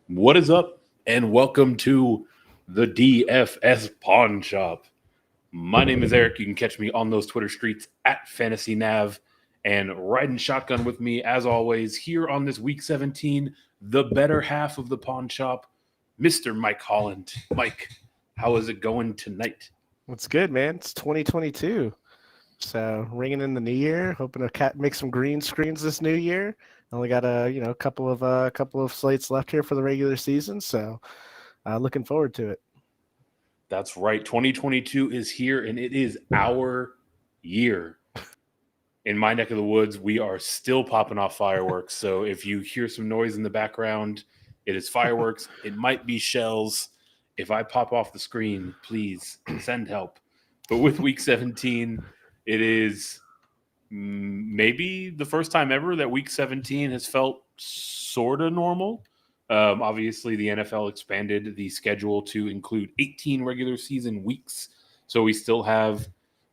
What is up? And welcome to the DFS Pawn Shop. My name is Eric. You can catch me on those Twitter streets at FantasyNav. And riding shotgun with me, as always, here on this Week 17, the better half of the Pawn Shop, Mr. Mike Holland. Mike, how is it going tonight? It's good, man. It's 2022. So ringing in the new year, hoping to make some green screens this new year. Only got a couple of slates left here for the regular season, so looking forward to it. That's right. 2022 is here, and it is our year. In my neck of the woods, we are still popping off fireworks. So if you hear some noise in the background, it is fireworks. It might be shells. If I pop off the screen, please send help. But with Week 17, it is maybe the first time ever that Week 17 has felt sort of normal. Obviously, the NFL expanded the schedule to include 18 regular season weeks. So we still have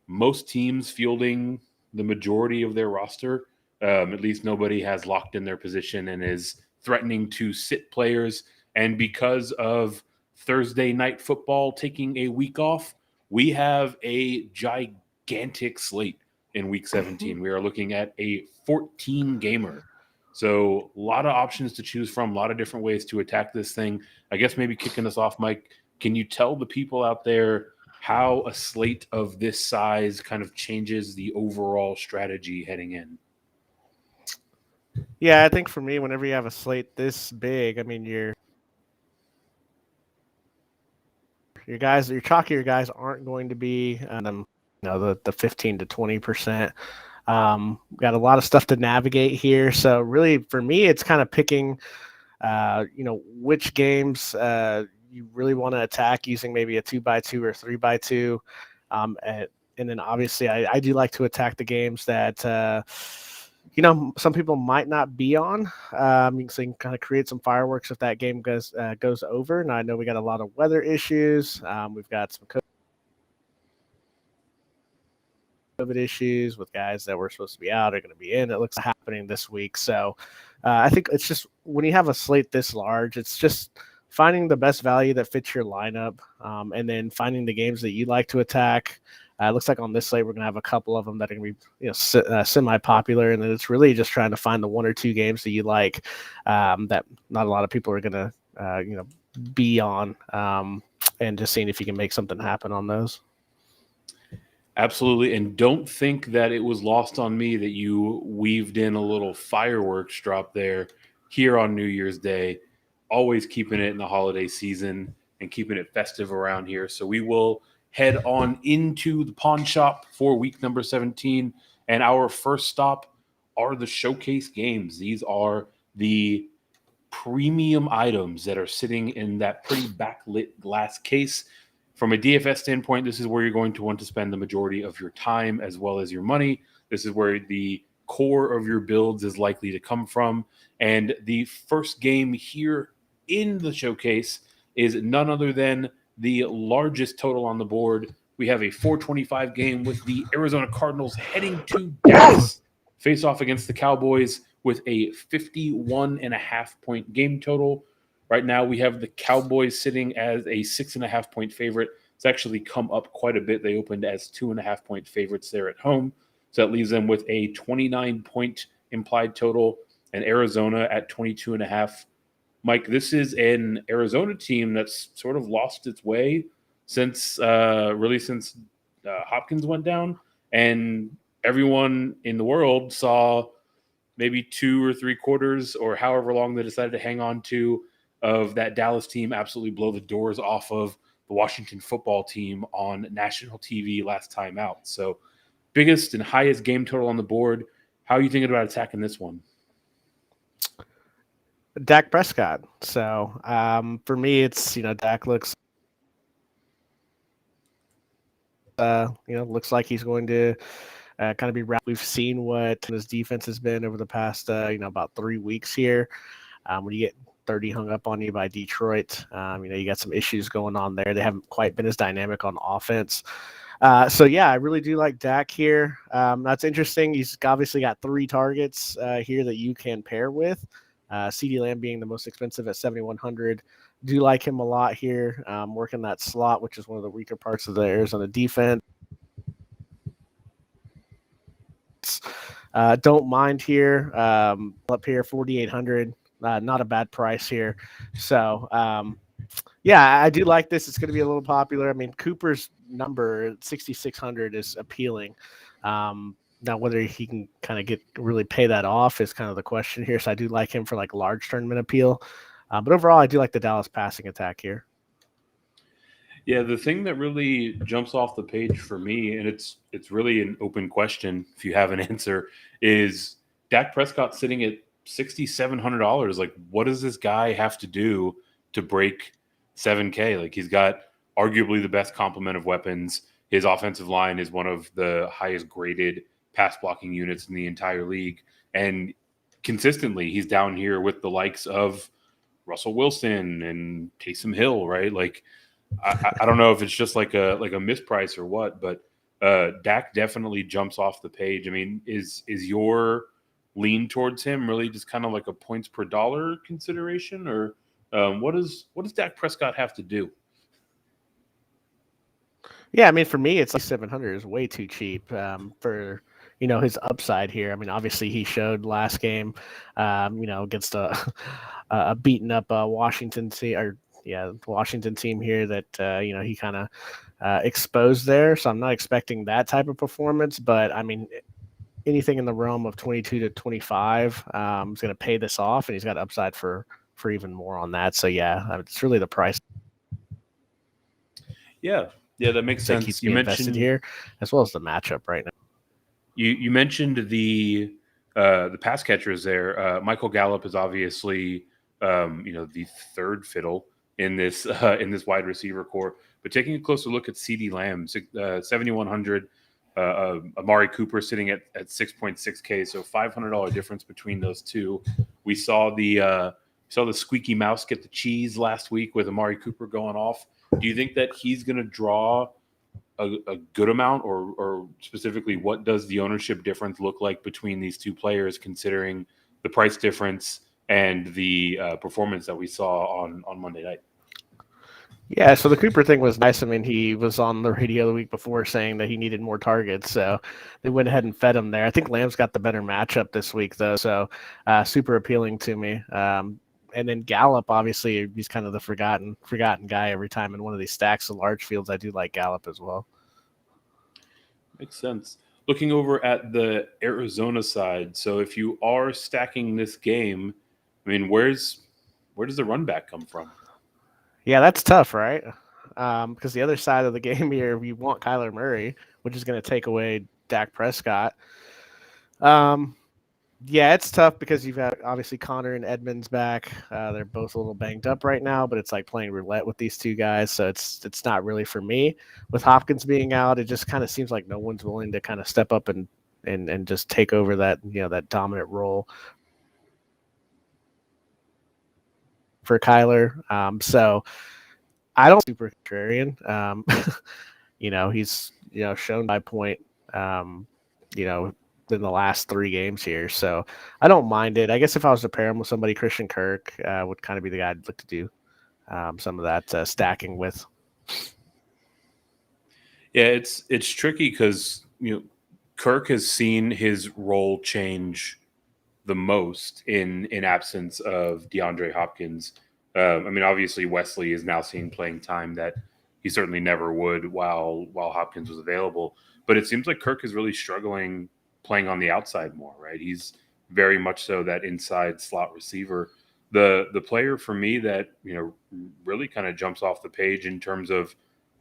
most teams fielding the majority of their roster. At least nobody has locked in their position and is threatening to sit players. And because of Thursday night football taking a week off, we have a gigantic slate in Week 17. We are looking at a 14-gamer. So a lot of options to choose from, a lot of different ways to attack this thing. I guess maybe kicking us off, Mike, can you tell the people out there how a slate of this size kind of changes the overall strategy heading in? Yeah, I think for me, whenever you have a slate this big, I mean, your chalkier guys aren't going to be the 15 to 20%. Got a lot of stuff to navigate here. So really for me, it's kind of picking, which games you really want to attack using maybe a 2x2 or 3x2. And then obviously I do like to attack the games that, some people might not be on. So you can kind of create some fireworks if that game goes over. And I know we got a lot of weather issues. We've got some COVID issues with guys that were supposed to be out are going to be in. It looks happening this week. So I think it's just when you have a slate this large, it's just finding the best value that fits your lineup, and then finding the games that you like to attack. It looks like on this slate we're going to have a couple of them that are going to be semi-popular, and then it's really just trying to find the one or two games that you like that not a lot of people are going to be on, and just seeing if you can make something happen on those. Absolutely. And don't think that it was lost on me that you weaved in a little fireworks drop there here on New Year's Day, always keeping it in the holiday season and keeping it festive around here. So we will head on into the pawn shop for week number 17. And our first stop are the showcase games. These are the premium items that are sitting in that pretty backlit glass case. From a DFS standpoint, this is where you're going to want to spend the majority of your time as well as your money. This is where the core of your builds is likely to come from. And the first game here in the showcase is none other than the largest total on the board. We have a 425 game with the Arizona Cardinals heading to Dallas, face off against the Cowboys with a 51.5-point game total. Right now, we have the Cowboys sitting as a 6.5-point favorite. It's actually come up quite a bit. They opened as 2.5-point favorites there at home. So that leaves them with a 29-point implied total, and Arizona at 22.5. Mike, this is an Arizona team that's sort of lost its way since Hopkins went down, and everyone in the world saw maybe 2 or 3 quarters or however long they decided to hang on to of that Dallas team absolutely blow the doors off of the Washington football team on national TV last time out. So biggest and highest game total on the board. How are you thinking about attacking this one? Dak Prescott. So for me, it's, Dak looks looks like he's going to kind of be wrapped. We've seen what his defense has been over the past, about 3 weeks here. When you get 30 hung up on you by Detroit, you got some issues going on there. They haven't quite been as dynamic on offense. So yeah, I really do like Dak here. That's interesting. He's obviously got 3 targets here that you can pair with. CeeDee Lamb being the most expensive at 7,100. Do like him a lot here, working that slot, which is one of the weaker parts of the Arizona defense. Don't mind here. Up here, 4,800. Not a bad price here. So, yeah, I do like this. It's going to be a little popular. I mean, Cooper's number 6,600 is appealing. Now, whether he can kind of really pay that off is kind of the question here. So I do like him for like large tournament appeal. But overall, I do like the Dallas passing attack here. Yeah, the thing that really jumps off the page for me, and it's really an open question if you have an answer, is Dak Prescott sitting at $6,700. Like, what does this guy have to do to break $7K? Like, he's got arguably the best complement of weapons. His offensive line is one of the highest graded pass blocking units in the entire league. And consistently, he's down here with the likes of Russell Wilson and Taysom Hill, right? Like, I don't know if it's just like a misprice or what, but Dak definitely jumps off the page. I mean, is your lean towards him really just kind of like a points per dollar consideration, or what does Dak Prescott have to do? Yeah, I mean, for me, it's like 700 is way too cheap for his upside here. I mean, obviously he showed last game, against a beaten up Washington team here that he kind of exposed there. So I'm not expecting that type of performance, but I mean, anything in the realm of 22 to 25 is going to pay this off, and he's got upside for even more on that. So yeah, it's really the price. Yeah, that makes sense. You mentioned here, as well as the matchup right now. You mentioned the pass catchers there. Michael Gallup is obviously the third fiddle in this wide receiver core. But taking a closer look at CeeDee Lamb, 7,100. Amari Cooper sitting at 6.6K, so $500 difference between those two. We saw the squeaky mouse get the cheese last week with Amari Cooper going off. Do you think that he's going to draw a good amount, or specifically, what does the ownership difference look like between these two players, considering the price difference and the performance that we saw on Monday night? Yeah, so the Cooper thing was nice. I mean, he was on the radio the week before saying that he needed more targets, so they went ahead and fed him there. I think Lamb's got the better matchup this week, though, so super appealing to me. And then Gallup, obviously, he's kind of the forgotten guy every time in one of these stacks of large fields. I do like Gallup as well. Makes sense. Looking over at the Arizona side, so if you are stacking this game, I mean, where does the run back come from? Yeah, that's tough, right? Because the other side of the game here, you want Kyler Murray, which is going to take away Dak Prescott. Yeah, it's tough because you've got obviously Connor and Edmonds back. They're both a little banged up right now, but it's like playing roulette with these two guys, so it's not really for me. With Hopkins being out, it just kind of seems like no one's willing to kind of step up and just take over that that dominant role for Kyler. So I don't super contrarian. He's shown by point. In the last 3 games here, so I don't mind it. I guess if I was to pair him with somebody, Christian Kirk would kind of be the guy I'd look to do some of that stacking with. Yeah, it's tricky because Kirk has seen his role change the most in absence of DeAndre Hopkins. I mean, obviously Wesley is now seeing playing time that he certainly never would while Hopkins was available. But it seems like Kirk is really struggling playing on the outside more, right? He's very much so that inside slot receiver. The player for me that really kind of jumps off the page in terms of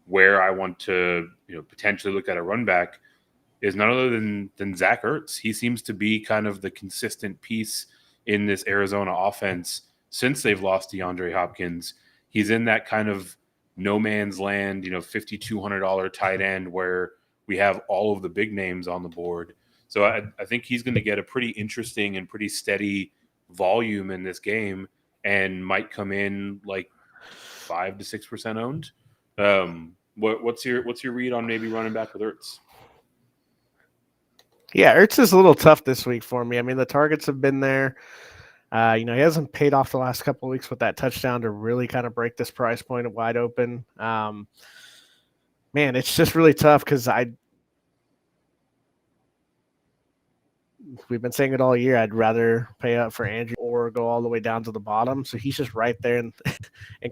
where I want to potentially look at a run back is none other than Zach Ertz. He seems to be kind of the consistent piece in this Arizona offense since they've lost DeAndre Hopkins. He's in that kind of no man's land, $5,200 tight end where we have all of the big names on the board. So I think he's going to get a pretty interesting and pretty steady volume in this game and might come in like 5 to 6% owned. What's your read on maybe running back with Ertz? Yeah, Ertz is a little tough this week for me. I mean, the targets have been there. He hasn't paid off the last couple of weeks with that touchdown to really kind of break this price point wide open. Man, it's just really tough because we've been saying it all year. I'd rather pay up for Andrew or go all the way down to the bottom. So he's just right there in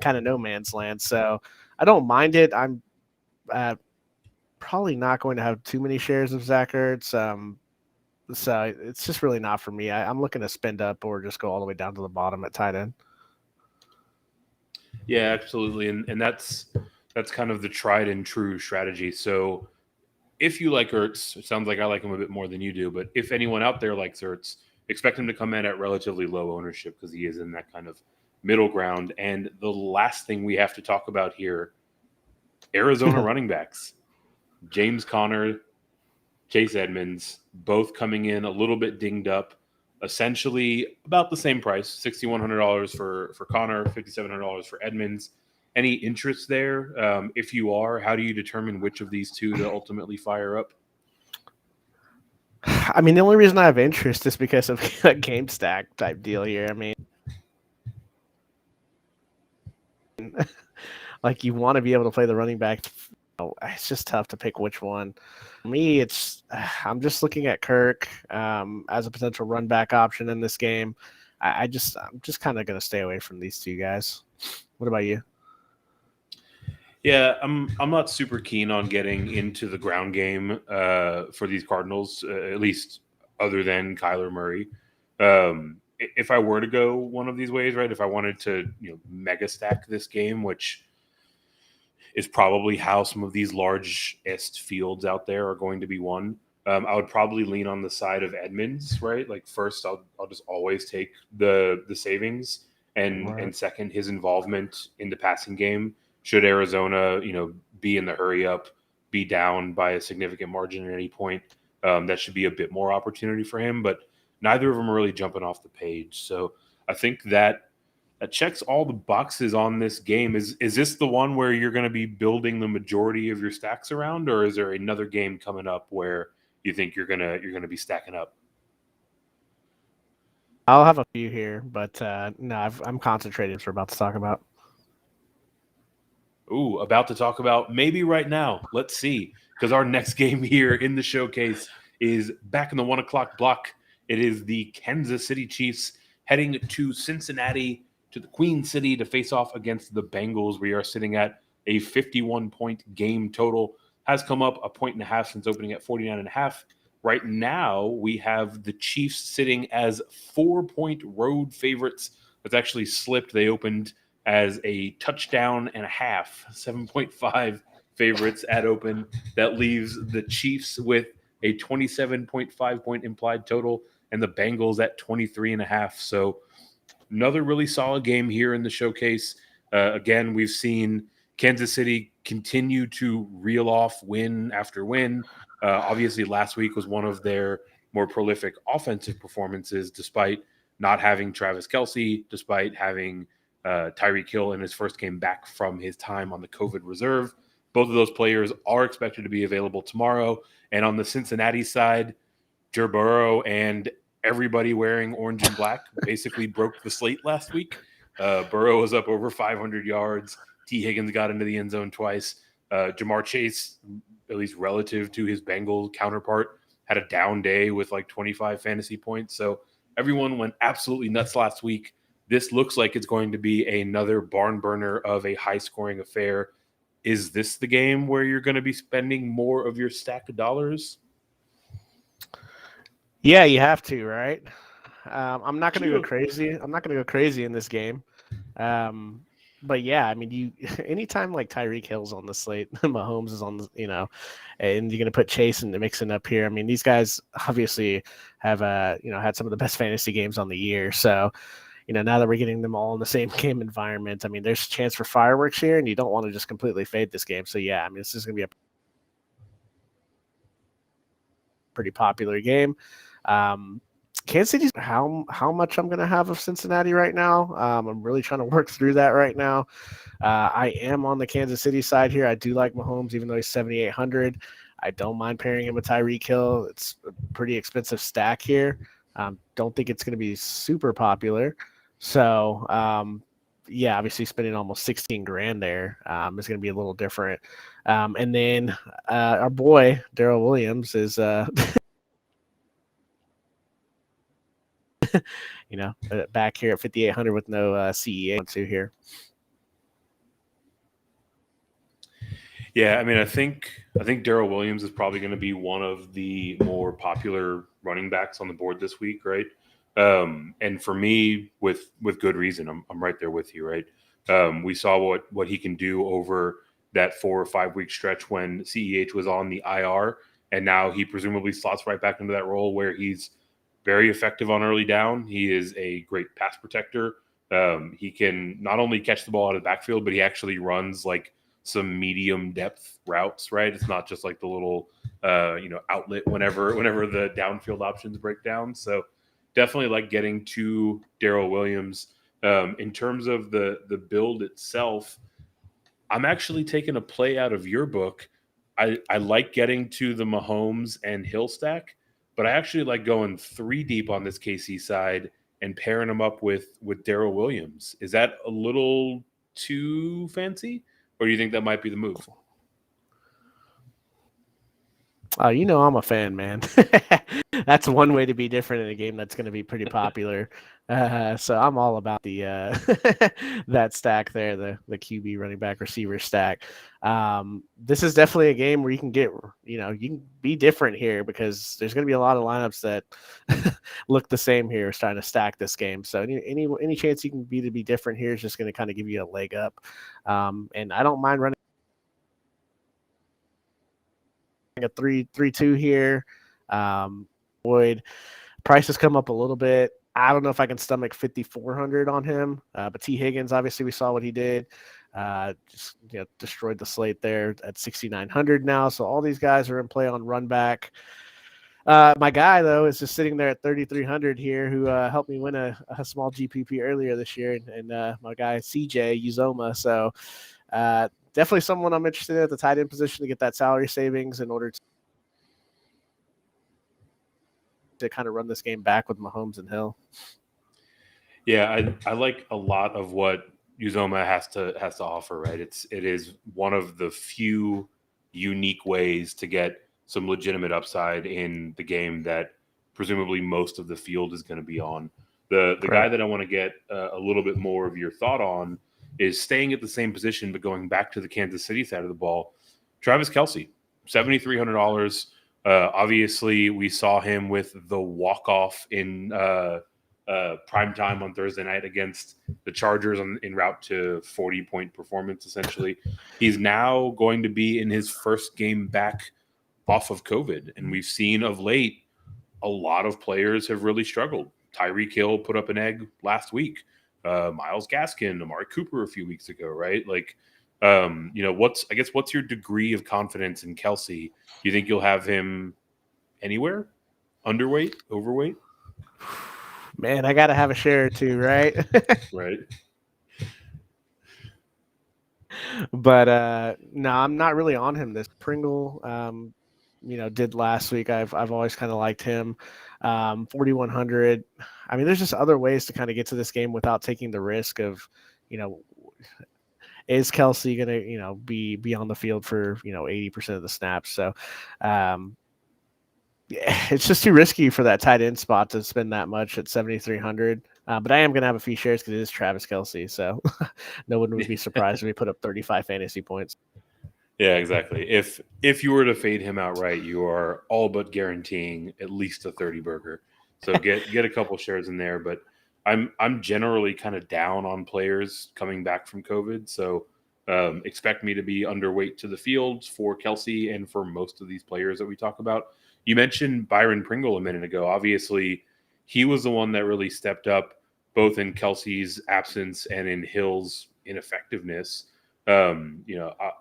kind of no man's land. So I don't mind it. I'm probably not going to have too many shares of Zach Ertz. So it's just really not for me. I'm looking to spend up or just go all the way down to the bottom at tight end. Yeah, absolutely. And that's kind of the tried and true strategy. So if you like Ertz, it sounds like I like him a bit more than you do, but if anyone out there likes Ertz, expect him to come in at relatively low ownership because he is in that kind of middle ground. And the last thing we have to talk about here, Arizona running backs. James Conner, Chase Edmonds, both coming in a little bit dinged up, essentially about the same price, $6,100 for Conner, $5,700 for Edmonds. Any interest there? If you are, how do you determine which of these two to ultimately fire up? I mean, the only reason I have interest is because of a game stack type deal here. I mean, like you want to be able to play the running back. It's just tough to pick which one. For me, I'm just looking at Kirk as a potential run back option in this game. I'm just kind of going to stay away from these two guys. What about you? Yeah, I'm not super keen on getting into the ground game for these Cardinals, at least other than Kyler Murray. If I were to go one of these ways, right? If I wanted to, mega stack this game, which is probably how some of these largest fields out there are going to be won. I would probably lean on the side of Edmonds, right? Like first, I'll just always take the savings, and second, his involvement in the passing game. Should Arizona, be in the hurry up, be down by a significant margin at any point, that should be a bit more opportunity for him. But neither of them are really jumping off the page. So I think that checks all the boxes on this game. Is this the one where you're going to be building the majority of your stacks around, or is there another game coming up where you think you're gonna be stacking up? I'll have a few here, but no, I'm concentrated. We're about to talk about. Ooh, about to talk about maybe right now. Let's see, because our next game here in the showcase is back in the 1 o'clock block. It is the Kansas City Chiefs heading to Cincinnati, to the Queen City, to face off against the Bengals. We are sitting at a 51-point game total. Has come up a 1.5 since opening at 49.5. Right now, we have the Chiefs sitting as 4-point road favorites. That's actually slipped. They opened as a touchdown and a half, 7.5 favorites at open. That leaves the Chiefs with a 27.5 point implied total and the Bengals at 23.5. So another really solid game here in the showcase. Again, we've seen Kansas City continue to reel off win after win. Obviously, last week was one of their more prolific offensive performances, despite not having Travis Kelce, despite having Tyreek Hill in his first game back from his time on the COVID reserve. Both of those players are expected to be available tomorrow. And on the Cincinnati side, Joe Burrow and everybody wearing orange and black basically broke the slate last week. Burrow was up over 500 yards. T. Higgins got into the end zone twice. Jamar Chase, at least relative to his Bengal counterpart, had a down day with like 25 fantasy points. So everyone went absolutely nuts last week. This looks like it's going to be another barn burner of a high-scoring affair. Is this the game where you're going to be spending more of your stack of dollars? Yeah, you have to, right? I'm not going to go crazy. I'm not going to go crazy in this game. But yeah, I mean, anytime like Tyreek Hill's on the slate, Mahomes is on the, and you're going to put Chase and Mixon up here. I mean, these guys obviously have, had some of the best fantasy games on the year. So, now that we're getting them all in the same game environment, I mean, there's a chance for fireworks here, and you don't want to just completely fade this game. So yeah, I mean, this is going to be a pretty popular game. Kansas City's how much I'm going to have of Cincinnati right now. I'm really trying to work through that right now. I am on the Kansas City side here. I do like Mahomes, even though he's 7,800. I don't mind pairing him with Tyreek Hill. It's a pretty expensive stack here. Don't think it's going to be super popular. So, yeah, obviously spending almost 16 grand there is going to be a little different. And then our boy, Daryl Williams, is, back here at 5,800 with no CEA to here. Yeah, I mean, I think Daryl Williams is probably going to be one of the more popular running backs on the board this week, right? And for me, with good reason, I'm right there with you, right? We saw what he can do over that 4 or 5 week stretch when CEH was on the IR, and now he presumably slots right back into that role where he's very effective on early down. He is a great pass protector. He can not only catch the ball out of the backfield, but he actually runs like some medium depth routes, right? It's not just like the little outlet whenever the downfield options break down. So definitely like getting to Daryl Williams. In terms of the build itself, I'm actually taking a play out of your book. I like getting to the Mahomes and Hill stack, but I actually like going 3 deep on this KC side and pairing them up with Daryl Williams. Is that a little too fancy? Or do you think that might be the move? I'm a fan, man. That's one way to be different in a game that's going to be pretty popular. So I'm all about the that stack there, the QB running back receiver stack. This is definitely a game where you can get, you can be different here because there's going to be a lot of lineups that look the same here, starting to stack this game. So any chance you can be different here is just going to kind of give you a leg up. And I don't mind running a 3-2 here. Boyd price has come up a little bit. I don't know if I can stomach 5,400 on him, but T. Higgins, obviously, we saw what he did. Just destroyed the slate there at 6,900 now. So all these guys are in play on run back. My guy though is just sitting there at 3,300 here, who helped me win a small GPP earlier this year, and my guy CJ Uzoma. So definitely someone I'm interested in at the tight end position to get that salary savings in order to kind of run this game back with Mahomes and Hill. Yeah, I like a lot of what Uzoma has to offer, right? It is one of the few unique ways to get some legitimate upside in the game that presumably most of the field is going to be on. The guy that I want to get a little bit more of your thought on is staying at the same position but going back to the Kansas City side of the ball. Travis Kelce, $7,300. Obviously, we saw him with the walk-off in prime time on Thursday night against the Chargers en route to 40-point performance, essentially. He's now going to be in his first game back off of COVID, and we've seen of late a lot of players have really struggled. Tyreek Hill put up an egg last week. Myles Gaskin, Amari Cooper a few weeks ago, right? Like, what's your degree of confidence in Kelce? Do you think you'll have him anywhere? Underweight, overweight? Man, I got to have a share or two, right? Right. But no, I'm not really on him. This Pringle, did last week. I've always kind of liked him. 4,100. I mean, there's just other ways to kind of get to this game without taking the risk of, is Kelce gonna, be on the field for 80% of the snaps? So, it's just too risky for that tight end spot to spend that much at 7,300. But I am going to have a few shares because it is Travis Kelce. So no one would be surprised if he put up 35 fantasy points. Yeah, exactly. If you were to fade him outright, you are all but guaranteeing at least a 30 burger. So get a couple shares in there. But I'm generally kind of down on players coming back from COVID. So expect me to be underweight to the field for Kelce and for most of these players that we talk about. You mentioned Byron Pringle a minute ago. Obviously, he was the one that really stepped up both in Kelce's absence and in Hill's ineffectiveness.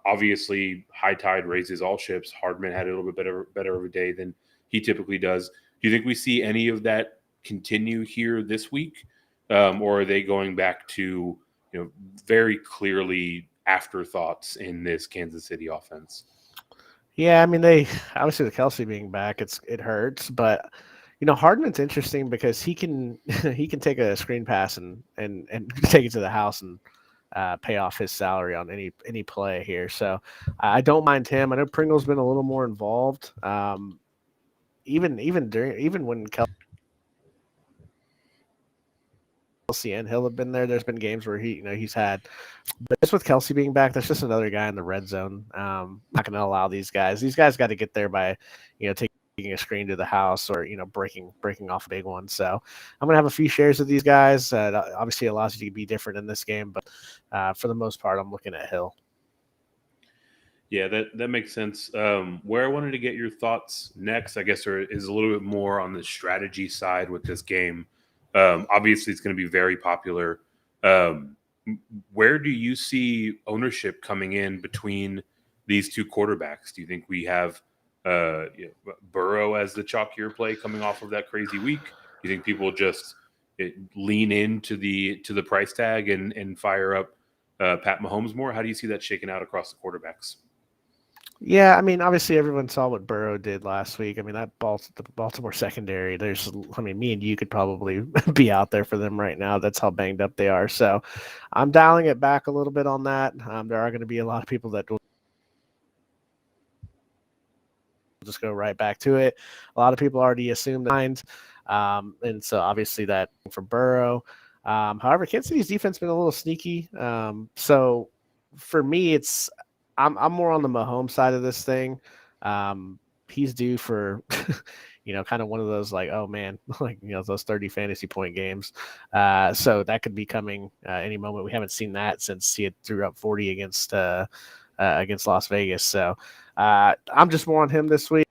Obviously, high tide raises all ships. Hardman had a little bit better of a day than he typically does. Do you think we see any of that continue here this week, or are they going back to very clearly afterthoughts in this Kansas City offense? Yeah, I mean, they obviously the Kelce being back, it hurts, but Hardman's interesting because he can he can take a screen pass and take it to the house and pay off his salary on any play here. So I don't mind him. I know Pringle's been a little more involved. Even when Kelsey and Hill have been there, there's been games where he's had. But just with Kelsey being back, that's just another guy in the red zone. Not going to allow these guys. These guys got to get there by taking a screen to the house or breaking off a big one. So I'm gonna have a few shares of these guys. Obviously allows you to be different in this game, but for the most part, I'm looking at Hill. Yeah, that makes sense. Where I wanted to get your thoughts next, I guess, is a little bit more on the strategy side with this game. Obviously, it's going to be very popular. Where do you see ownership coming in between these two quarterbacks? Do you think we have Burrow as the chalkier play coming off of that crazy week? You think people just lean into the price tag and fire up Pat Mahomes more? How do you see that shaking out across the quarterbacks? Yeah, I mean, obviously everyone saw what Burrow did last week. I mean, the Baltimore secondary, me and you could probably be out there for them right now. That's how banged up they are. So I'm dialing it back a little bit on that. There are going to be a lot of people that will just go right back to it. A lot of people already assume that. And so obviously that for Burrow. However, Kansas City's defense has been a little sneaky. So for me, I'm more on the Mahomes side of this thing. He's due for, kind of one of those like, oh man, like, those 30 fantasy point games. So that could be coming any moment. We haven't seen that since he had threw up 40 against Las Vegas. So I'm just more on him this week.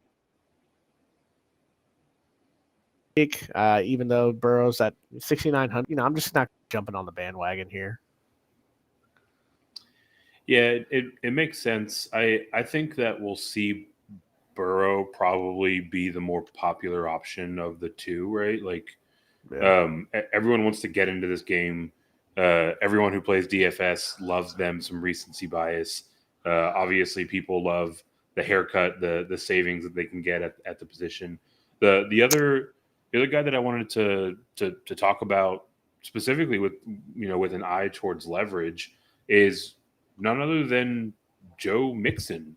Even though Burrow's at 6,900, I'm just not jumping on the bandwagon here. Yeah, it makes sense. I think that we'll see Burrow probably be the more popular option of the two, right? Like, everyone wants to get into this game. Everyone who plays DFS loves them some recency bias. Obviously, people love the haircut, the savings that they can get at the position. The other guy that I wanted to talk about specifically with an eye towards leverage is none other than Joe Mixon.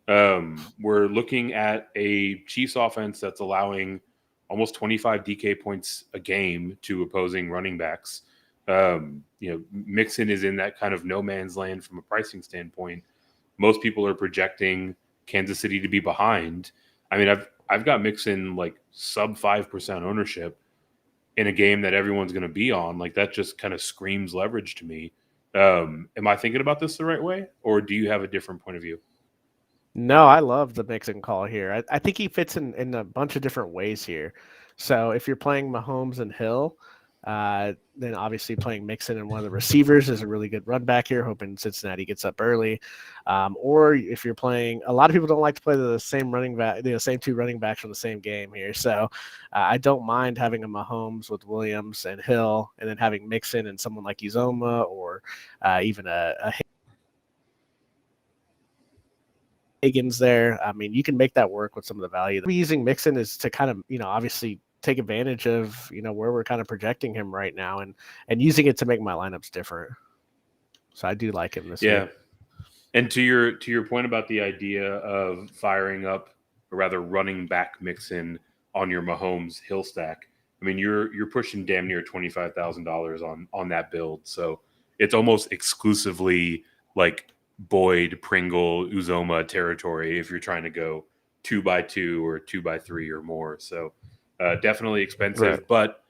We're looking at a Chiefs offense that's allowing almost 25 DK points a game to opposing running backs. Mixon is in that kind of no man's land from a pricing standpoint. Most people are projecting Kansas City to be behind. I mean, I've got Mixon like sub 5% ownership in a game that everyone's going to be on. Like, that just kind of screams leverage to me. Am I thinking about this the right way, or do you have a different point of view? No, I love the Mixon call here. I think he fits in a bunch of different ways here. So if you're playing Mahomes and Hill, then obviously playing Mixon and one of the receivers is a really good run back here, hoping Cincinnati gets up early. Or if you're playing, a lot of people don't like to play the same running back, same two running backs from the same game here. So I don't mind having a Mahomes with Williams and Hill, and then having Mixon and someone like Uzoma or even a Higgins there. I mean, you can make that work with some of the value. Using Mixon is to kind of, obviously take advantage of, where we're kind of projecting him right now and using it to make my lineups different. So I do like him this week. And to your point about the idea of firing up, or rather running back Mixon on your Mahomes Hill stack, I mean, you're pushing damn near $25,000 on that build. So it's almost exclusively like Boyd, Pringle, Uzoma territory if you're trying to go 2x2 or 2x3 or more. So definitely expensive, right. But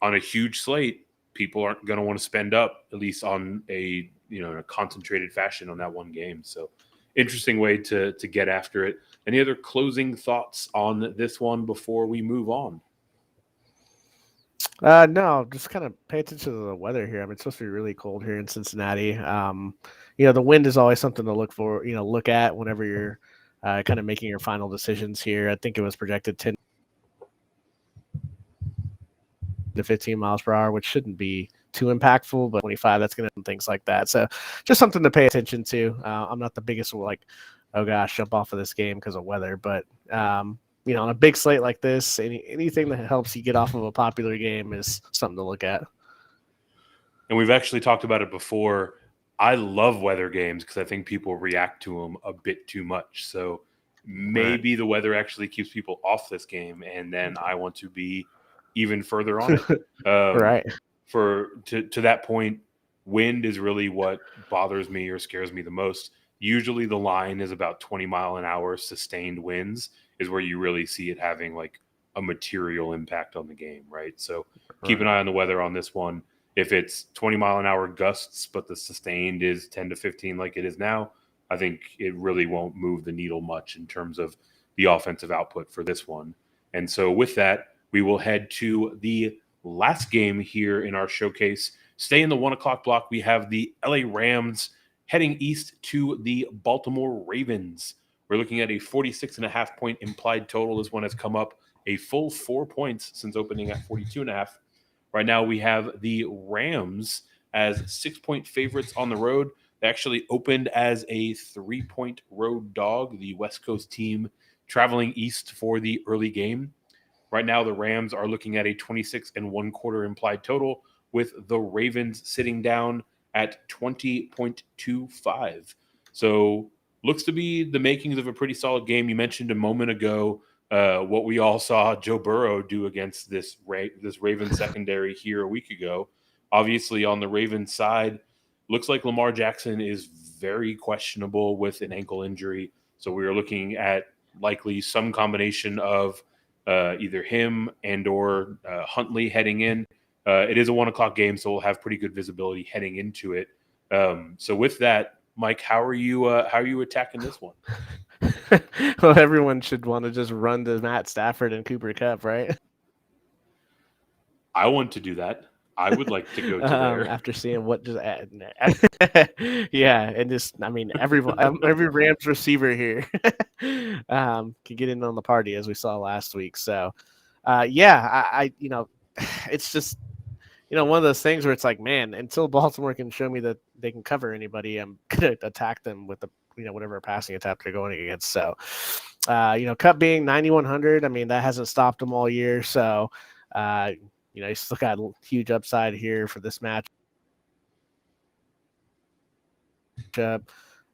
on a huge slate, people aren't going to want to spend up, at least on in a concentrated fashion on that one game. So interesting way to get after it. Any other closing thoughts on this one before we move on? No, just kind of pay attention to the weather here. I mean, it's supposed to be really cold here in Cincinnati. The wind is always something to look at whenever you're kind of making your final decisions here. I think it was projected 10 to 15 miles per hour, which shouldn't be too impactful, but 25, that's going to things like that. So just something to pay attention to. I'm not the biggest, oh gosh, jump off of this game because of weather, but on a big slate like this, anything that helps you get off of a popular game is something to look at. And we've actually talked about it before. I love weather games because I think people react to them a bit too much. So maybe the weather actually keeps people off this game, and then I want to be even further on it. Right. To that point, wind is really what bothers me or scares me the most. Usually the line is about 20 mile an hour sustained winds is where you really see it having like a material impact on the game, right? So keep an eye on the weather on this one. If it's 20 mile an hour gusts, but the sustained is 10 to 15 like it is now, I think it really won't move the needle much in terms of the offensive output for this one. And so with that, we will head to the last game here in our showcase. Stay in the 1 o'clock block. We have the LA Rams heading east to the Baltimore Ravens. We're looking at a 46.5 point implied total. This one has come up a full 4 points since opening at 42.5. Right now we have the Rams as 6-point favorites on the road. They actually opened as a 3-point road dog, the West Coast team traveling east for the early game. Right now the Rams are looking at a 26.25 implied total, with the Ravens sitting down at 20.25. So looks to be the makings of a pretty solid game. You mentioned a moment ago what we all saw Joe Burrow do against this Ravens secondary here a week ago. Obviously, on the Ravens side, looks like Lamar Jackson is very questionable with an ankle injury. So we are looking at likely some combination of either him and or Huntley heading in. It is a 1 o'clock game, so we'll have pretty good visibility heading into it. So with that, Mike, how are you attacking this one? Well, everyone should want to just run to Matt Stafford and Cooper Kupp, right? I want to do that. I would like to go to there. After seeing what just yeah, and just every Rams receiver here can get in on the party as we saw last week. So I it's just one of those things where it's like, man, until Baltimore can show me that they can cover anybody, I'm gonna attack them with the whatever passing attack they're going against. So Kupp being 9,100, that hasn't stopped them all year. So he's still got a huge upside here for this match. Man,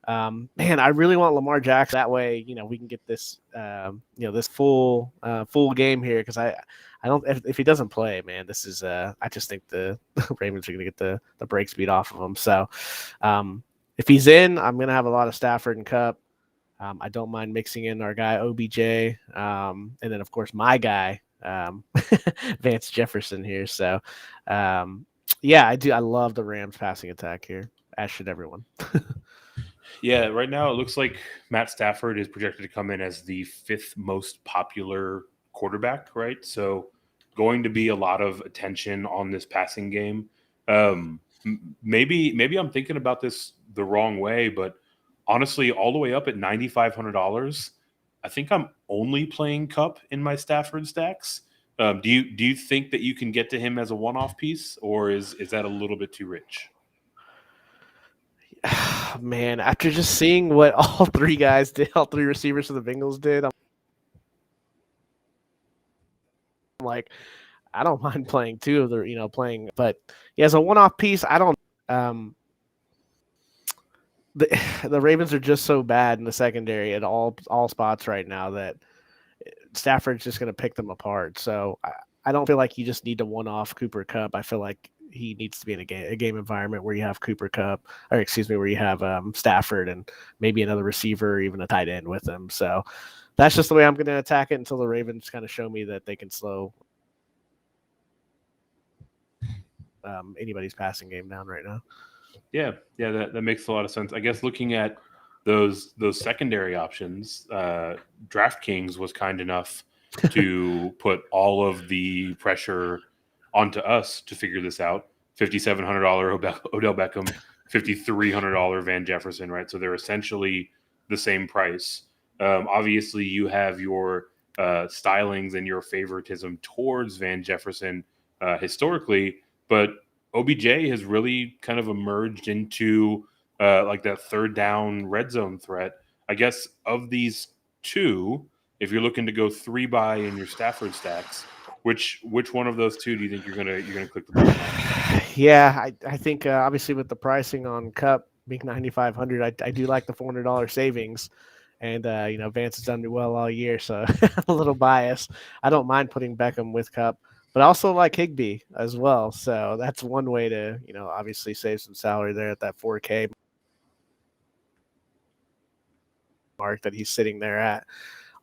I really want Lamar Jackson. That way, we can get this, this full game here. Because I don't, if he doesn't play, man, this is, I just think the Ravens are going to get the break speed off of him. So, if he's in, I'm going to have a lot of Stafford and Kupp. I don't mind mixing in our guy OBJ, and then of course my guy Vance Jefferson here. So, I do. I love the Rams passing attack here, as should everyone. Yeah, right now it looks like Matt Stafford is projected to come in as the 5th most popular quarterback, right? So going to be a lot of attention on this passing game. Maybe I'm thinking about this the wrong way, but honestly, all the way up at $9,500, I think I'm only playing Kupp in my Stafford stacks. Do you think that you can get to him as a one-off piece, or is that a little bit too rich? Man, after just seeing what all three guys did, all three receivers for the Bengals did, I'm like, I don't mind playing two of the, but as a one-off piece, I don't. The Ravens are just so bad in the secondary at all spots right now that Stafford's just going to pick them apart. So I don't feel like you just need to one-off Cooper Kupp. I feel like he needs to be in a game environment where you have where you have Stafford and maybe another receiver or even a tight end with him. So that's just the way I'm going to attack it until the Ravens kind of show me that they can slow anybody's passing game down right now. Yeah, that makes a lot of sense. I guess looking at those secondary options, DraftKings was kind enough to put all of the pressure onto us to figure this out. $5,700 Odell Beckham, $5,300 Van Jefferson, right? So they're essentially the same price. Obviously, you have your stylings and your favoritism towards Van Jefferson historically, but OBJ has really kind of emerged into like that third down red zone threat. I guess of these two, if you're looking to go 3-buy in your Stafford stacks, which one of those two do you think you're gonna click the button on? Yeah, I think obviously with the pricing on Cup being 9,500, I do like the $400 savings, and Vance has done well all year, so I'm a little biased. I don't mind putting Beckham with Cup, but I also like Higbee as well. So that's one way to obviously save some salary there at that 4K mark that he's sitting there at.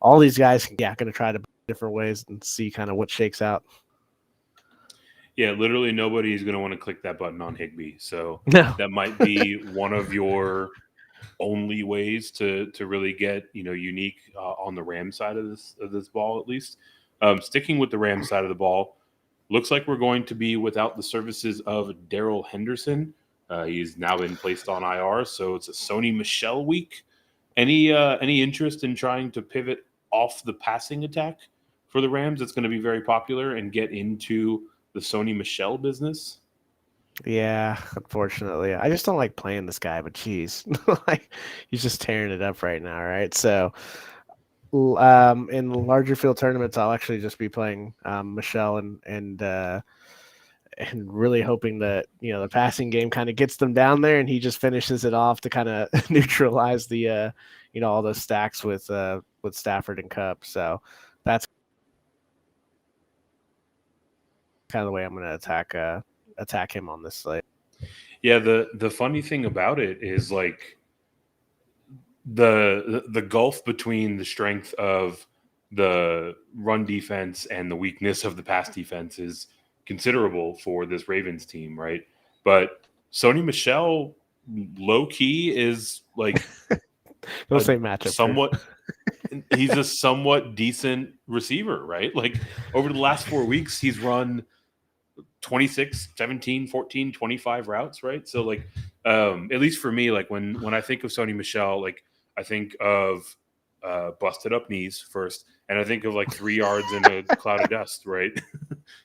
All these guys, going to try to different ways and see kind of what shakes out. Yeah, literally nobody is going to want to click that button on Higbee. So No. that might be one of your only ways to really get unique on the Rams side of this ball, at least. Sticking with the Rams side of the ball, looks like we're going to be without the services of Daryl Henderson. He's now been placed on IR, so it's a Sony Michel week. Any interest in trying to pivot off the passing attack for the Rams? It's going to be very popular and get into the Sony Michel business. Yeah, unfortunately, I just don't like playing this guy. But geez, like he's just tearing it up right now, right? So, in larger field tournaments, I'll actually just be playing Michel and really hoping that the passing game kind of gets them down there, and he just finishes it off to kind of neutralize the all those stacks with Stafford and Cup. So that's kind of the way I'm going to attack him on this slate. Yeah, the funny thing about it is like the gulf between the strength of the run defense and the weakness of the pass defense is considerable for this Ravens team, right? But Sony Michel, low key, is like don't say matchup. Somewhat, he's a somewhat decent receiver, right? Like over the last 4 weeks, he's run 26, 17, 14, 25 routes, right? So like, at least for me, like when I think of Sony Michel, like I think of busted up knees first, and I think of like 3 yards in a cloud of dust, right?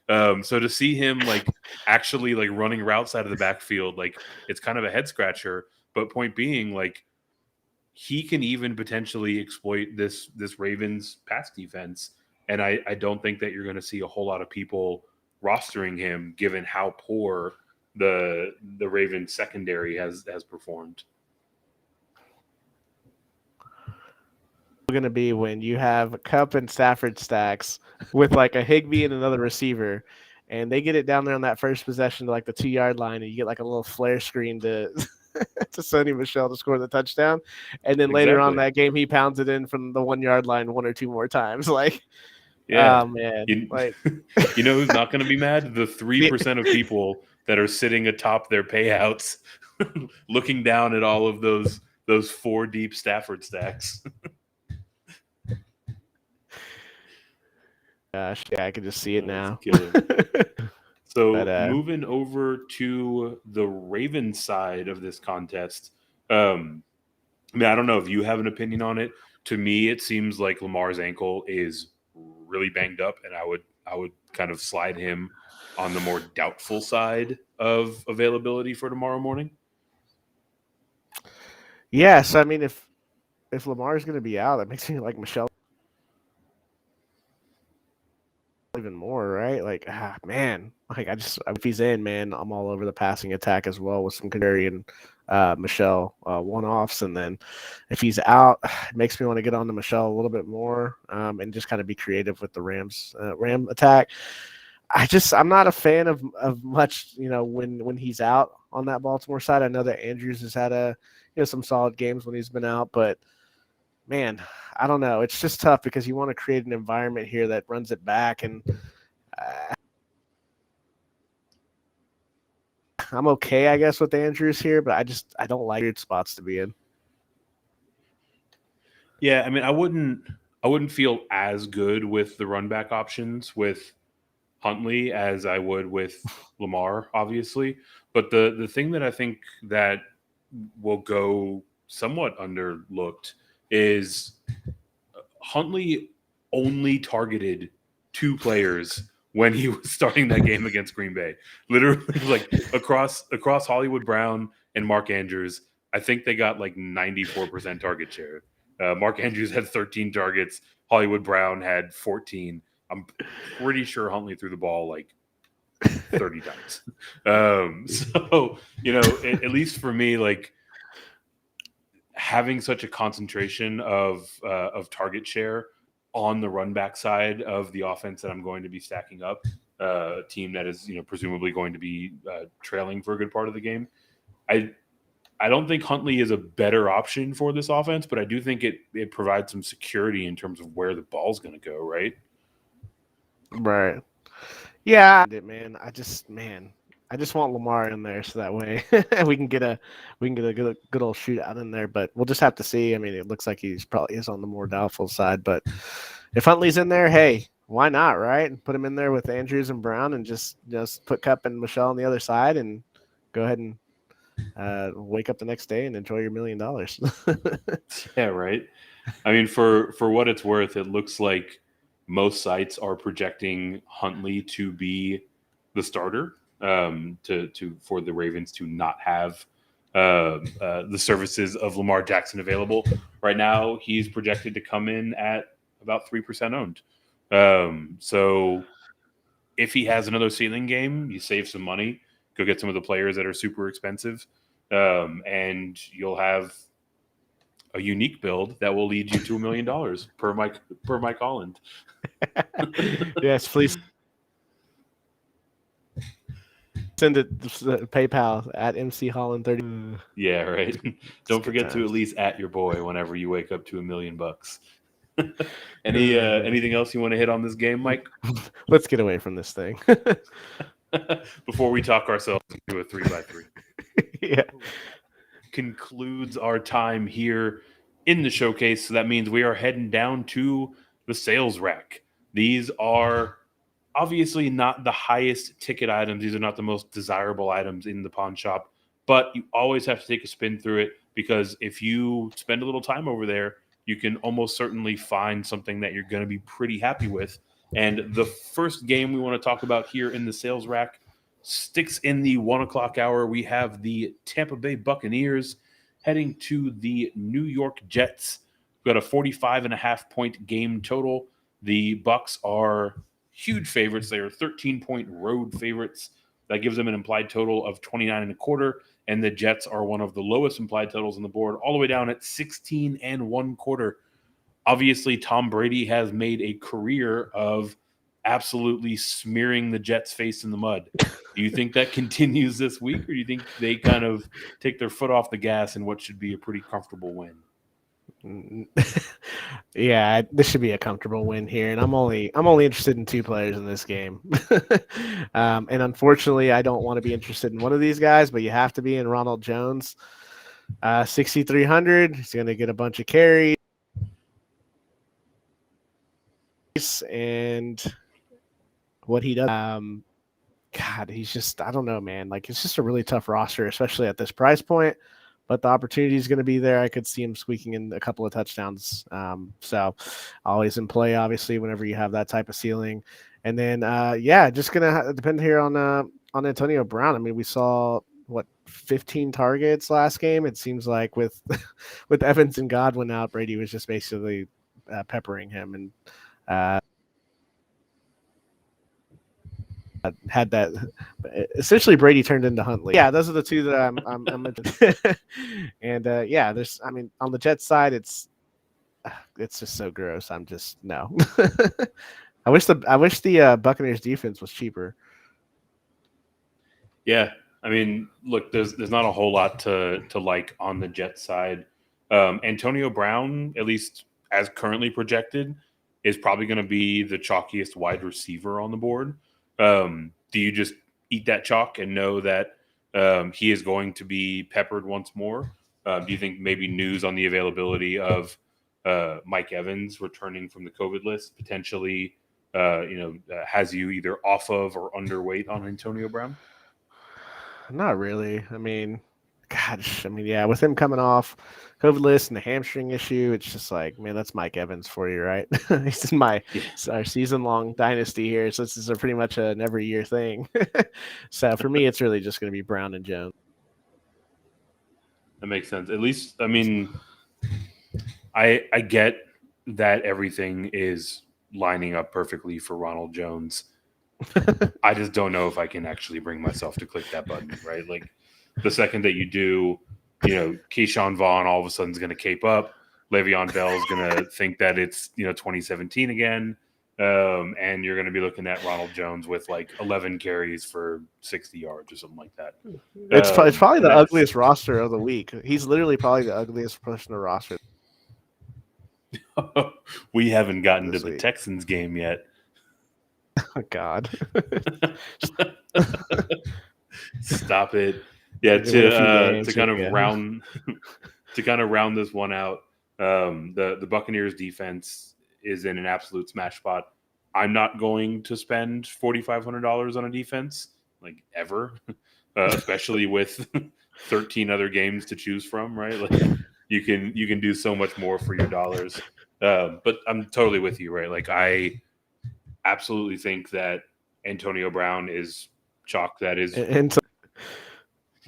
So to see him like actually like running routes out of the backfield, like it's kind of a head scratcher. But point being, like he can even potentially exploit this Ravens pass defense, and I don't think that you're going to see a whole lot of people rostering him given how poor the Ravens secondary has performed. Going to be when you have Cup and Stafford stacks with like a Higbee and another receiver, and they get it down there on that first possession to like the 2-yard line, and you get like a little flare screen to to Sony Michel to score the touchdown, and then later on that game he pounds it in from the 1-yard line 1 or 2 more times. Like, yeah, oh man, like who's not going to be mad? The 3% of people that are sitting atop their payouts, looking down at all of those 4 deep Stafford stacks. Gosh, yeah, I can just see it now. So moving over to the Ravens side of this contest, I mean, I don't know if you have an opinion on it. To me, it seems like Lamar's ankle is really banged up, and I would kind of slide him on the more doubtful side of availability for tomorrow morning. Yes, I mean if Lamar's going to be out, that makes me like Michel even more, right? Like, man, like if he's in, man, I'm all over the passing attack as well with some Canary and Michel one-offs, and then if he's out, it makes me want to get on to Michel a little bit more and just kind of be creative with the Ram attack. I'm not a fan of much, when he's out on that Baltimore side. I know that Andrews has had some solid games when he's been out, but man, I don't know. It's just tough because you want to create an environment here that runs it back, and I'm okay, I guess, with Andrews here, but I don't like weird spots to be in. Yeah, I mean, I wouldn't feel as good with the run back options with Huntley as I would with Lamar, obviously. But the thing that I think that will go somewhat underlooked is Huntley only targeted 2 players when he was starting that game against Green Bay. Literally, like across Hollywood Brown and Mark Andrews, I think they got like 94% target share. Mark Andrews had 13 targets. Hollywood Brown had 14. I'm pretty sure Huntley threw the ball like 30 times. So, at least for me, like having such a concentration of target share on the run back side of the offense that I'm going to be stacking up, a team that is, presumably going to be trailing for a good part of the game. I don't think Huntley is a better option for this offense, but I do think it provides some security in terms of where the ball's going to go, right? Right. Yeah, man. I just want Lamar in there so that way we can get a good old shootout in there. But we'll just have to see. I mean, it looks like he's probably is on the more doubtful side. But if Huntley's in there, hey, why not, right? Put him in there with Andrews and Brown, and just put Kupp and Michelle on the other side, and go ahead and wake up the next day and enjoy your $1 million. Yeah, right. I mean, for what it's worth, it looks like most sites are projecting Huntley to be the starter, for the Ravens to not have the services of Lamar Jackson available. Right now, he's projected to come in at about 3% owned. So if he has another ceiling game, you save some money, go get some of the players that are super expensive, and you'll have a unique build that will lead you to $1 million per Mike Holland. Yes, please send it PayPal at MC Holland 30. Yeah, right. Don't forget to at least at your boy whenever you wake up to $1 million. Anything else you want to hit on this game, Mike? Let's get away from this thing before we talk ourselves into a 3x3. Yeah. Concludes our time here in the showcase. So that means we are heading down to the sales rack. These are obviously not the highest ticket items. These are not the most desirable items in the pawn shop, but you always have to take a spin through it, because if you spend a little time over there, you can almost certainly find something that you're going to be pretty happy with. And the first game we want to talk about here in the sales rack sticks in the 1:00 hour. We have the Tampa Bay Buccaneers heading to the New York Jets. We've got a 45.5-point game total. The Bucs are huge favorites. They are 13-point road favorites. That gives them an implied total of 29.25, and the Jets are one of the lowest implied totals on the board, all the way down at 16.25. Obviously, Tom Brady has made a career of absolutely smearing the Jets' face in the mud. Do you think that continues this week, or do you think they kind of take their foot off the gas in what should be a pretty comfortable win? Yeah, this should be a comfortable win here, and I'm only interested in two players in this game. And unfortunately, I don't want to be interested in one of these guys, but you have to be in Ronald Jones. 6,300. He's going to get a bunch of carries, and what he does. God, he's just, I don't know, man. Like, it's just a really tough roster, especially at this price point. But the opportunity is going to be there. I could see him squeaking in a couple of touchdowns. So always in play, obviously, whenever you have that type of ceiling. And then, just going to depend here on Antonio Brown. I mean, we saw 15 targets last game. It seems like with Evans and Godwin out, Brady was just basically peppering him, and had that. Essentially, Brady turned into Huntley. Yeah, those are the two that I'm interested. And there's, I mean, on the Jets side, it's just so gross. I'm just no. I wish the Buccaneers defense was cheaper. Yeah, I mean, look, there's not a whole lot to like on the Jets side. Antonio Brown, at least as currently projected, is probably going to be the chalkiest wide receiver on the board. Do you just eat that chalk and know that he is going to be peppered once more? Do you think maybe news on the availability of Mike Evans returning from the COVID list potentially has you either off of or underweight on Antonio Brown? Not really. I mean, gosh, with him coming off COVID list and the hamstring issue, it's just like, man, that's Mike Evans for you, right? This is our season-long dynasty here, so this is pretty much an every-year thing. So for me, it's really just going to be Brown and Jones. That makes sense. At least, I mean, I get that everything is lining up perfectly for Ronald Jones. I just don't know if I can actually bring myself to click that button, right? Like the second that you do, Keyshawn Vaughn all of a sudden is going to cape up. Le'Veon Bell is going to think that it's, 2017 again. And you're going to be looking at Ronald Jones with like 11 carries for 60 yards or something like that. It's probably the ugliest roster of the week. He's literally probably the ugliest person to roster. We haven't gotten to this the week. Texans game yet. Oh, God. Stop it. Yeah, to kind of round this one out, the Buccaneers defense is in an absolute smash spot. I'm not going to spend $4,500 on a defense, like ever, especially with 13 other games to choose from, right? Like you can do so much more for your dollars. But I'm totally with you, right? Like I absolutely think that Antonio Brown is chalk that is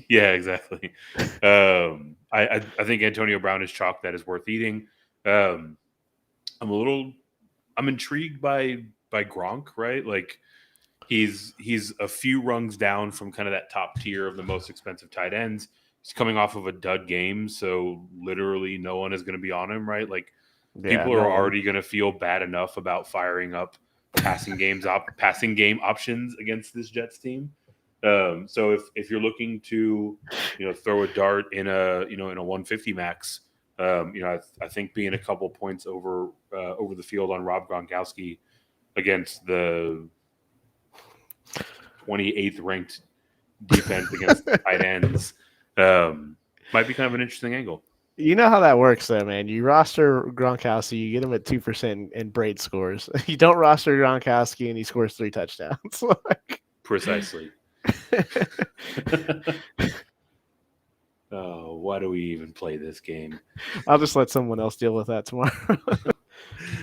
yeah, exactly. I think Antonio Brown is chalk that is worth eating. I'm intrigued by Gronk, right? Like he's a few rungs down from kind of that top tier of the most expensive tight ends. He's coming off of a dud game, so literally no one is going to be on him, right? Like people are already going to feel bad enough about firing up passing game options against this Jets team. So if you're looking to, throw a dart in a 150 max, I think being a couple points over the field on Rob Gronkowski against the 28th ranked defense against tight ends might be kind of an interesting angle. You know how that works, though, man. You roster Gronkowski, you get him at 2% and Braid scores. You don't roster Gronkowski and he scores 3 touchdowns. Precisely. Oh, why do we even play this game? I'll just let someone else deal with that tomorrow.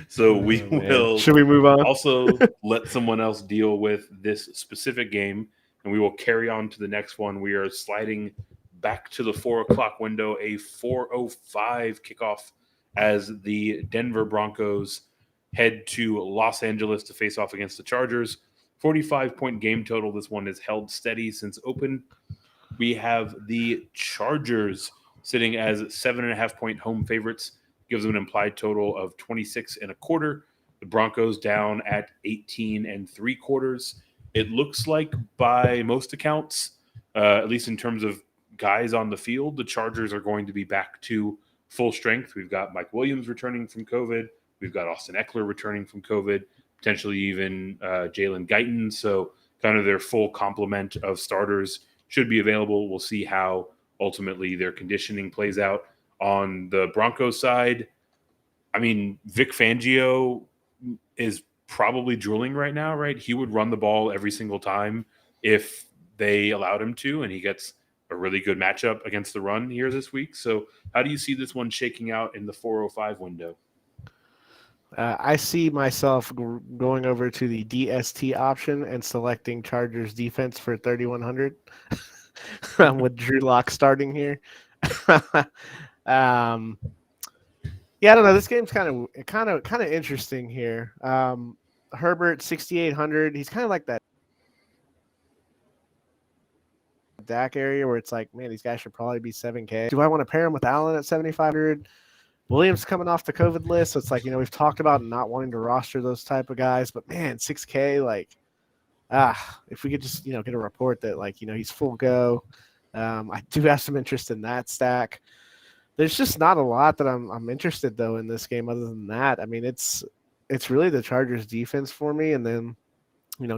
So we will. Should we move on? Also, let someone else deal with this specific game, and we will carry on to the next one. We are sliding back to the 4:00 window, a 4:05 kickoff as the Denver Broncos head to Los Angeles to face off against the Chargers. 45-point game total. This one has held steady since open. We have the Chargers sitting as 7.5-point home favorites. Gives them an implied total of 26.25. The Broncos down at 18.75. It looks like by most accounts, at least in terms of guys on the field, the Chargers are going to be back to full strength. We've got Mike Williams returning from COVID. We've got Austin Eckler returning from COVID. Potentially even Jalen Guyton. So kind of their full complement of starters should be available. We'll see how ultimately their conditioning plays out. On the Broncos side, I mean, Vic Fangio is probably drooling right now, right? He would run the ball every single time if they allowed him to, and he gets a really good matchup against the run here this week. So how do you see this one shaking out in the 4:05 window? I see myself going over to the DST option and selecting Chargers defense for 3,100 with Drew Lock starting here. Yeah, I don't know. This game's kind of interesting here. Herbert 6,800. He's kind of like that Dak area where it's like, man, these guys should probably be 7K. Do I want to pair him with Allen at 7,500? Williams coming off the COVID list, so it's like, we've talked about not wanting to roster those type of guys, but man, 6K, like, if we could just, get a report that, like, he's full go. I do have some interest in that stack. There's just not a lot that I'm interested, though, in this game other than that. I mean, it's really the Chargers defense for me, and then,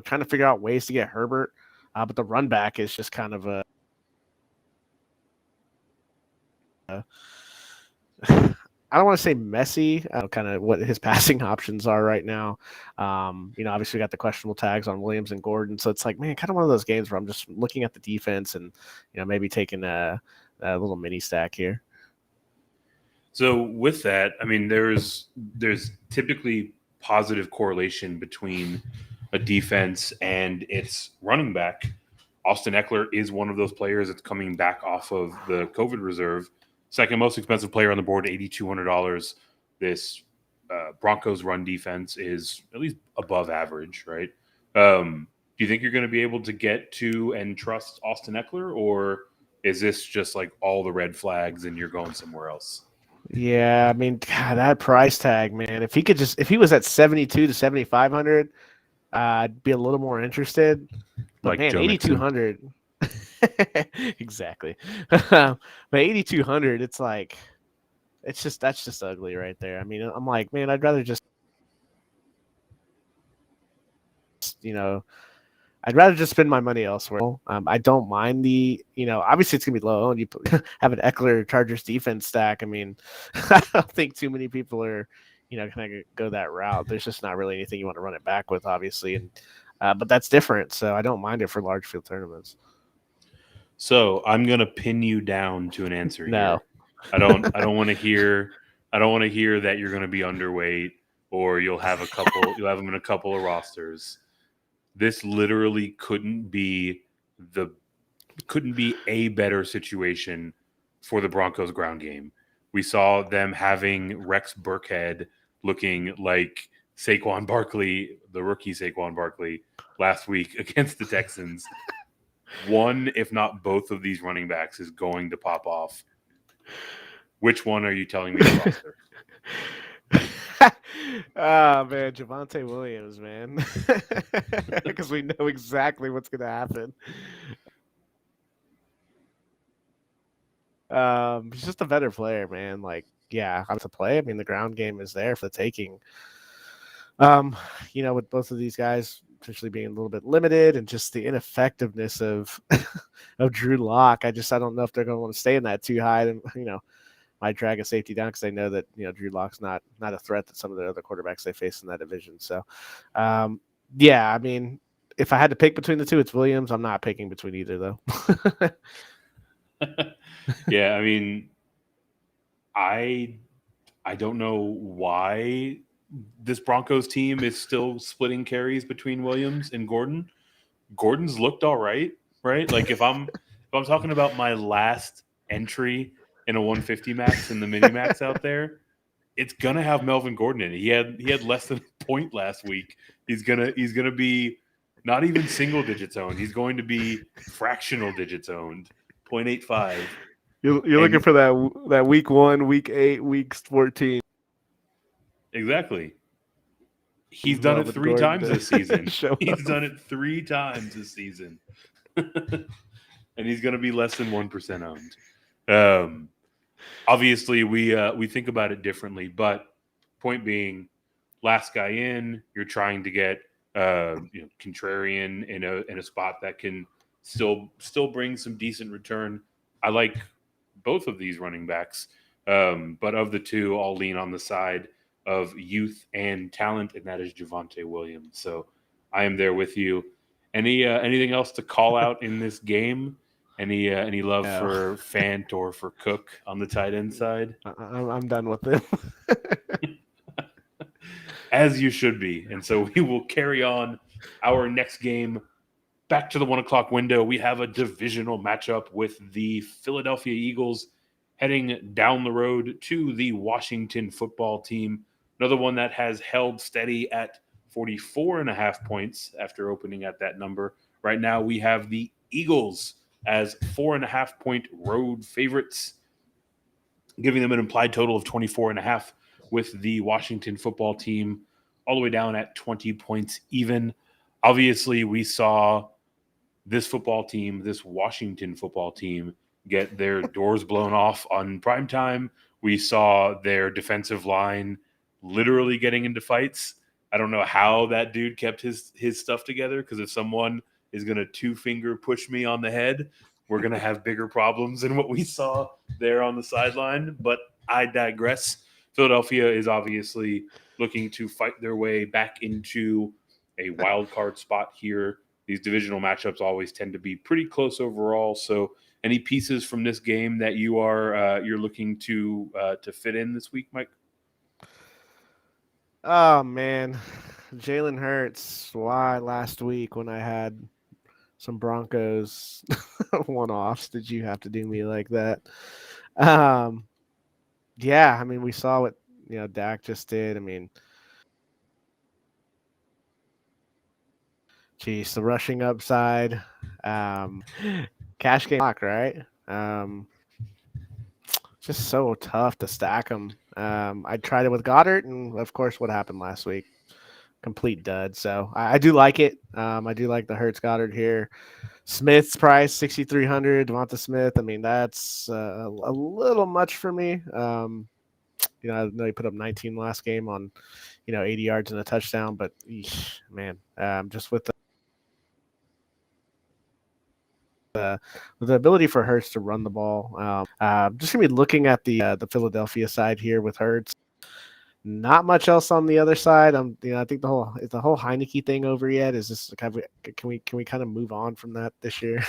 trying to figure out ways to get Herbert, but the run back is just kind of a I don't want to say messy, kind of what his passing options are right now. Obviously we got the questionable tags on Williams and Gordon. So it's like, man, kind of one of those games where I'm just looking at the defense and, maybe taking a little mini stack here. So with that, I mean, there's typically positive correlation between a defense and its running back. Austin Eckler is one of those players that's coming back off of the COVID reserve. Second most expensive player on the board, $8,200 this Broncos run defense is at least above average, right? Do you think you're going to be able to get to and trust Austin Eckler, or is this just like all the red flags and you're going somewhere else? Yeah, I mean, God, that price tag, man. If he was at 72 to 7,500, I'd be a little more interested. But Like man, Joe Mixon? 8,200. Exactly. But 8,200, it's like that's just ugly right there. I mean, I'm like, man, I'd rather just I'd rather just spend my money elsewhere. I don't mind obviously it's gonna be low, and you have an Eckler Chargers defense stack. I mean, I don't think too many people are, gonna go that route. There's just not really anything you want to run it back with, obviously, and but that's different. So I don't mind it for large field tournaments. So I'm gonna pin you down to an answer No. here. I don't want to hear that you're gonna be underweight or you'll have them in a couple of rosters. This literally couldn't be a better situation for the Broncos ground game. We saw them having Rex Burkhead looking like Saquon Barkley, the rookie Saquon Barkley, last week against the Texans. One, if not both of these running backs is going to pop off. Which one are you telling me to roster? Oh man, Javonte Williams, man, because we know exactly what's going to happen. He's just a better player, man. Like, yeah, how to play. I mean, the ground game is there for the taking. With both of these guys potentially being a little bit limited and just the ineffectiveness of of Drew Lock, I don't know if they're going to want to stay in that too high, and might drag a safety down because they know that Drew Lock's not a threat that some of the other quarterbacks they face in that division. So, yeah, I mean, if I had to pick between the two, it's Williams. I'm not picking between either though. Yeah, I mean, I don't know why this Broncos team is still splitting carries between Williams and Gordon. Gordon's looked all right? Like if I'm talking about my last entry in a 150 max and the mini max out there, it's gonna have Melvin Gordon in it. He had less than a point last week. He's gonna be not even single digits owned. He's going to be fractional digits owned, 0.85. You're looking for that week 1, week 8, week 14. Exactly. He's done it 3 times this season. He's done it 3 times this season. And he's going to be less than 1% owned. Obviously, we think about it differently, but point being, last guy in, you're trying to get contrarian in a spot that can still bring some decent return. I like both of these running backs, but of the two, I'll lean on the side of youth and talent, and that is Javonte Williams. So I am there with you. Anything else to call out in this game? Any love for Fant or for Cook on the tight end side? I'm done with them. As you should be. And so we will carry on our next game back to the 1:00 window. We have a divisional matchup with the Philadelphia Eagles heading down the road to the Washington football team. Another one that has held steady at 44.5 points after opening at that number. Right now we have the Eagles as 4.5 point road favorites, giving them an implied total of 24.5, with the Washington football team all the way down at 20 points even. Obviously, we saw this Washington football team, get their doors blown off on primetime. We saw their defensive line literally getting into fights. I don't know how that dude kept his stuff together, because if someone is going to 2-finger push me on the head, we're going to have bigger problems than what we saw there on the sideline. But I digress. Philadelphia is obviously looking to fight their way back into a wild card spot here. These divisional matchups always tend to be pretty close overall. So any pieces from this game that you're looking to fit in this week, Mike? Oh man, Jalen Hurts. Why last week when I had some Broncos one-offs did you have to do me like that? Yeah, I mean, we saw what Dak just did. I mean, geez, the rushing upside, cash game lock, right? Just so tough to stack them. I tried it with Goddard, and of course, what happened last week? Complete dud. So I do like it. I do like the Hurts Goddard here. Smith's price 6,300. Devonta Smith. I mean, that's a little much for me. I know he put up 19 last game on 80 yards and a touchdown, but man, just with the ability for Hurts to run the ball, just gonna be looking at the Philadelphia side here with Hurts. Not much else on the other side. I think the whole Heineke thing over yet? Is this can we kind of move on from that this year?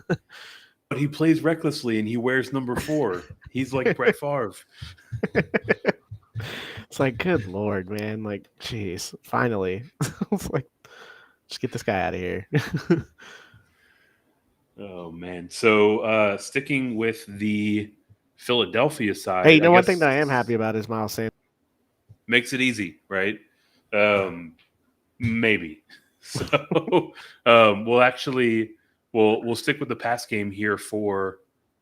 But he plays recklessly and he wears number 4. He's like Brett Favre. It's like, good Lord, man. Like, geez, finally. It's like, just get this guy out of here. Oh man. So sticking with the Philadelphia side. Hey, one thing that I am happy about is Miles Sanders. Makes it easy, right? Maybe. So we'll stick with the pass game here for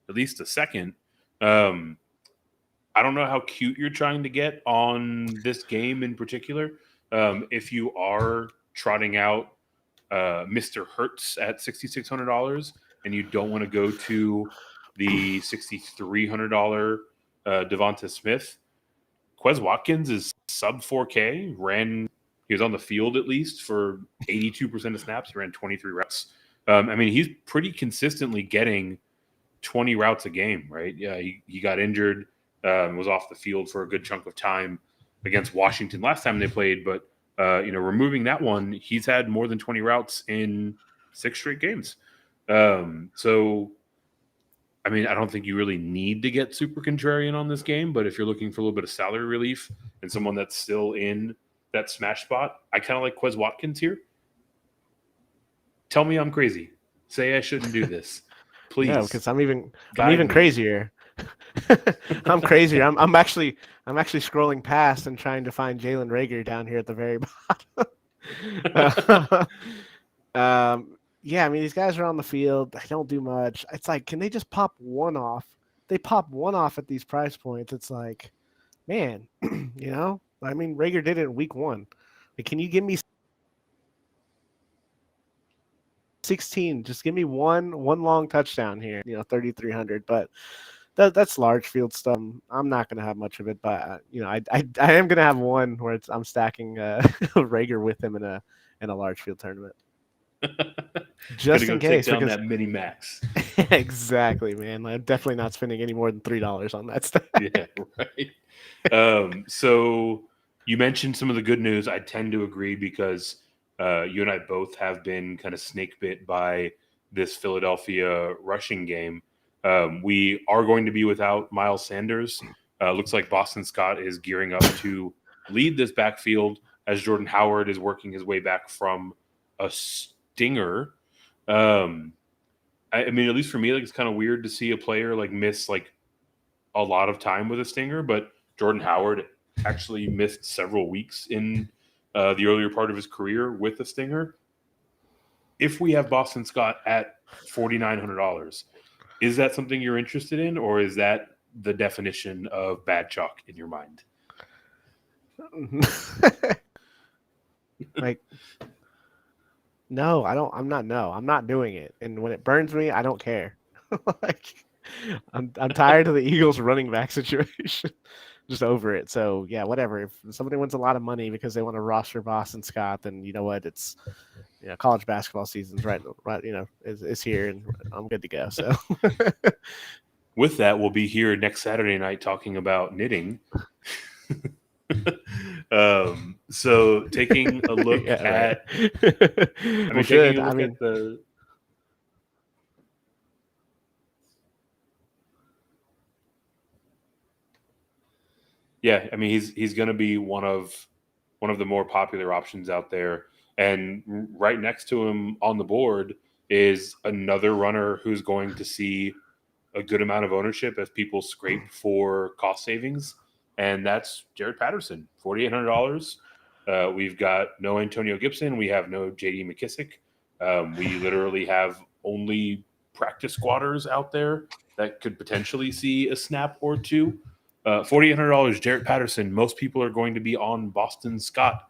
at least a second. I don't know how cute you're trying to get on this game in particular. If you are trotting out Mr. Hurts at $6,600 and you don't want to go to the $6,300 Devonta Smith, Quez Watkins is sub 4K. He was on the field at least for 82% of snaps. He ran 23 routes. He's pretty consistently getting 20 routes a game, right? Yeah, he got injured, was off the field for a good chunk of time against Washington last time they played. But, removing that one, he's had more than 20 routes in 6 straight games. I don't think you really need to get super contrarian on this game, but if you're looking for a little bit of salary relief and someone that's still in that smash spot, I kind of like Quez Watkins here. Tell me I'm crazy. Say I shouldn't do this, please. No, because I'm even crazier. I'm crazier. I'm actually scrolling past and trying to find Jalen Reagor down here at the very bottom. Yeah, these guys are on the field. They don't do much. It's like, can they just pop one off? They pop one off at these price points. It's like, man, Reagor did it in week 1. Like, can you give me 16? Just give me one long touchdown here. 3,300. But that's large field stuff. I'm not going to have much of it, but I am going to have one where I'm stacking Reagor with him in a large field tournament. Just in case, take down that mini max. Exactly, man. I'm definitely not spending any more than $3 on that stuff. Yeah, right. So you mentioned some of the good news. I tend to agree because you and I both have been kind of snake bit by this Philadelphia rushing game. We are going to be without Miles Sanders. Looks like Boston Scott is gearing up to lead this backfield as Jordan Howard is working his way back from a stinger. At least for me, like, it's kind of weird to see a player like miss like a lot of time with a stinger, but Jordan Howard actually missed several weeks in the earlier part of his career with a stinger. If we have Boston Scott at $4,900, is that something you're interested in, or is that the definition of bad chalk in your mind? Like, no, I don't. I'm not doing it. And when it burns me, I don't care. Like, I'm tired of the Eagles running back situation. Just over it. So yeah, whatever. If somebody wins a lot of money because they want to roster Boston Scott, then you know what? It's college basketball season's right. Is here, and I'm good to go. So with that, we'll be here next Saturday night talking about knitting. So taking a look at, he's going to be one of the more popular options out there, and right next to him on the board is another runner who's going to see a good amount of ownership as people scrape for cost savings. and that's Jared Patterson, $4,800. We've got no Antonio Gibson. We have no J.D. McKissick. We literally have only practice squatters out there that could potentially see a snap or two. $4,800, Jared Patterson. Most people are going to be on Boston Scott.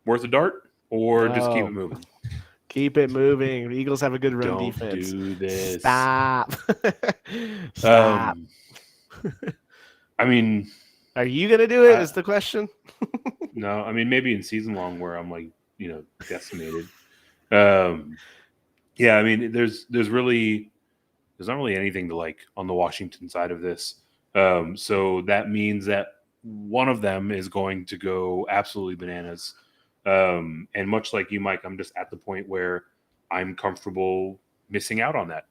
Worth a dart, or just keep it moving? Keep it moving. The Eagles have a good run defense. Don't do this. Stop. Stop. I mean, are you gonna do it? Is the question? No, I mean maybe in season long where I'm like decimated. Yeah, I mean there's not really anything to like on the Washington side of this. So that means that one of them is going to go absolutely bananas. And much like you, Mike, I'm just at the point where I'm comfortable missing out on that.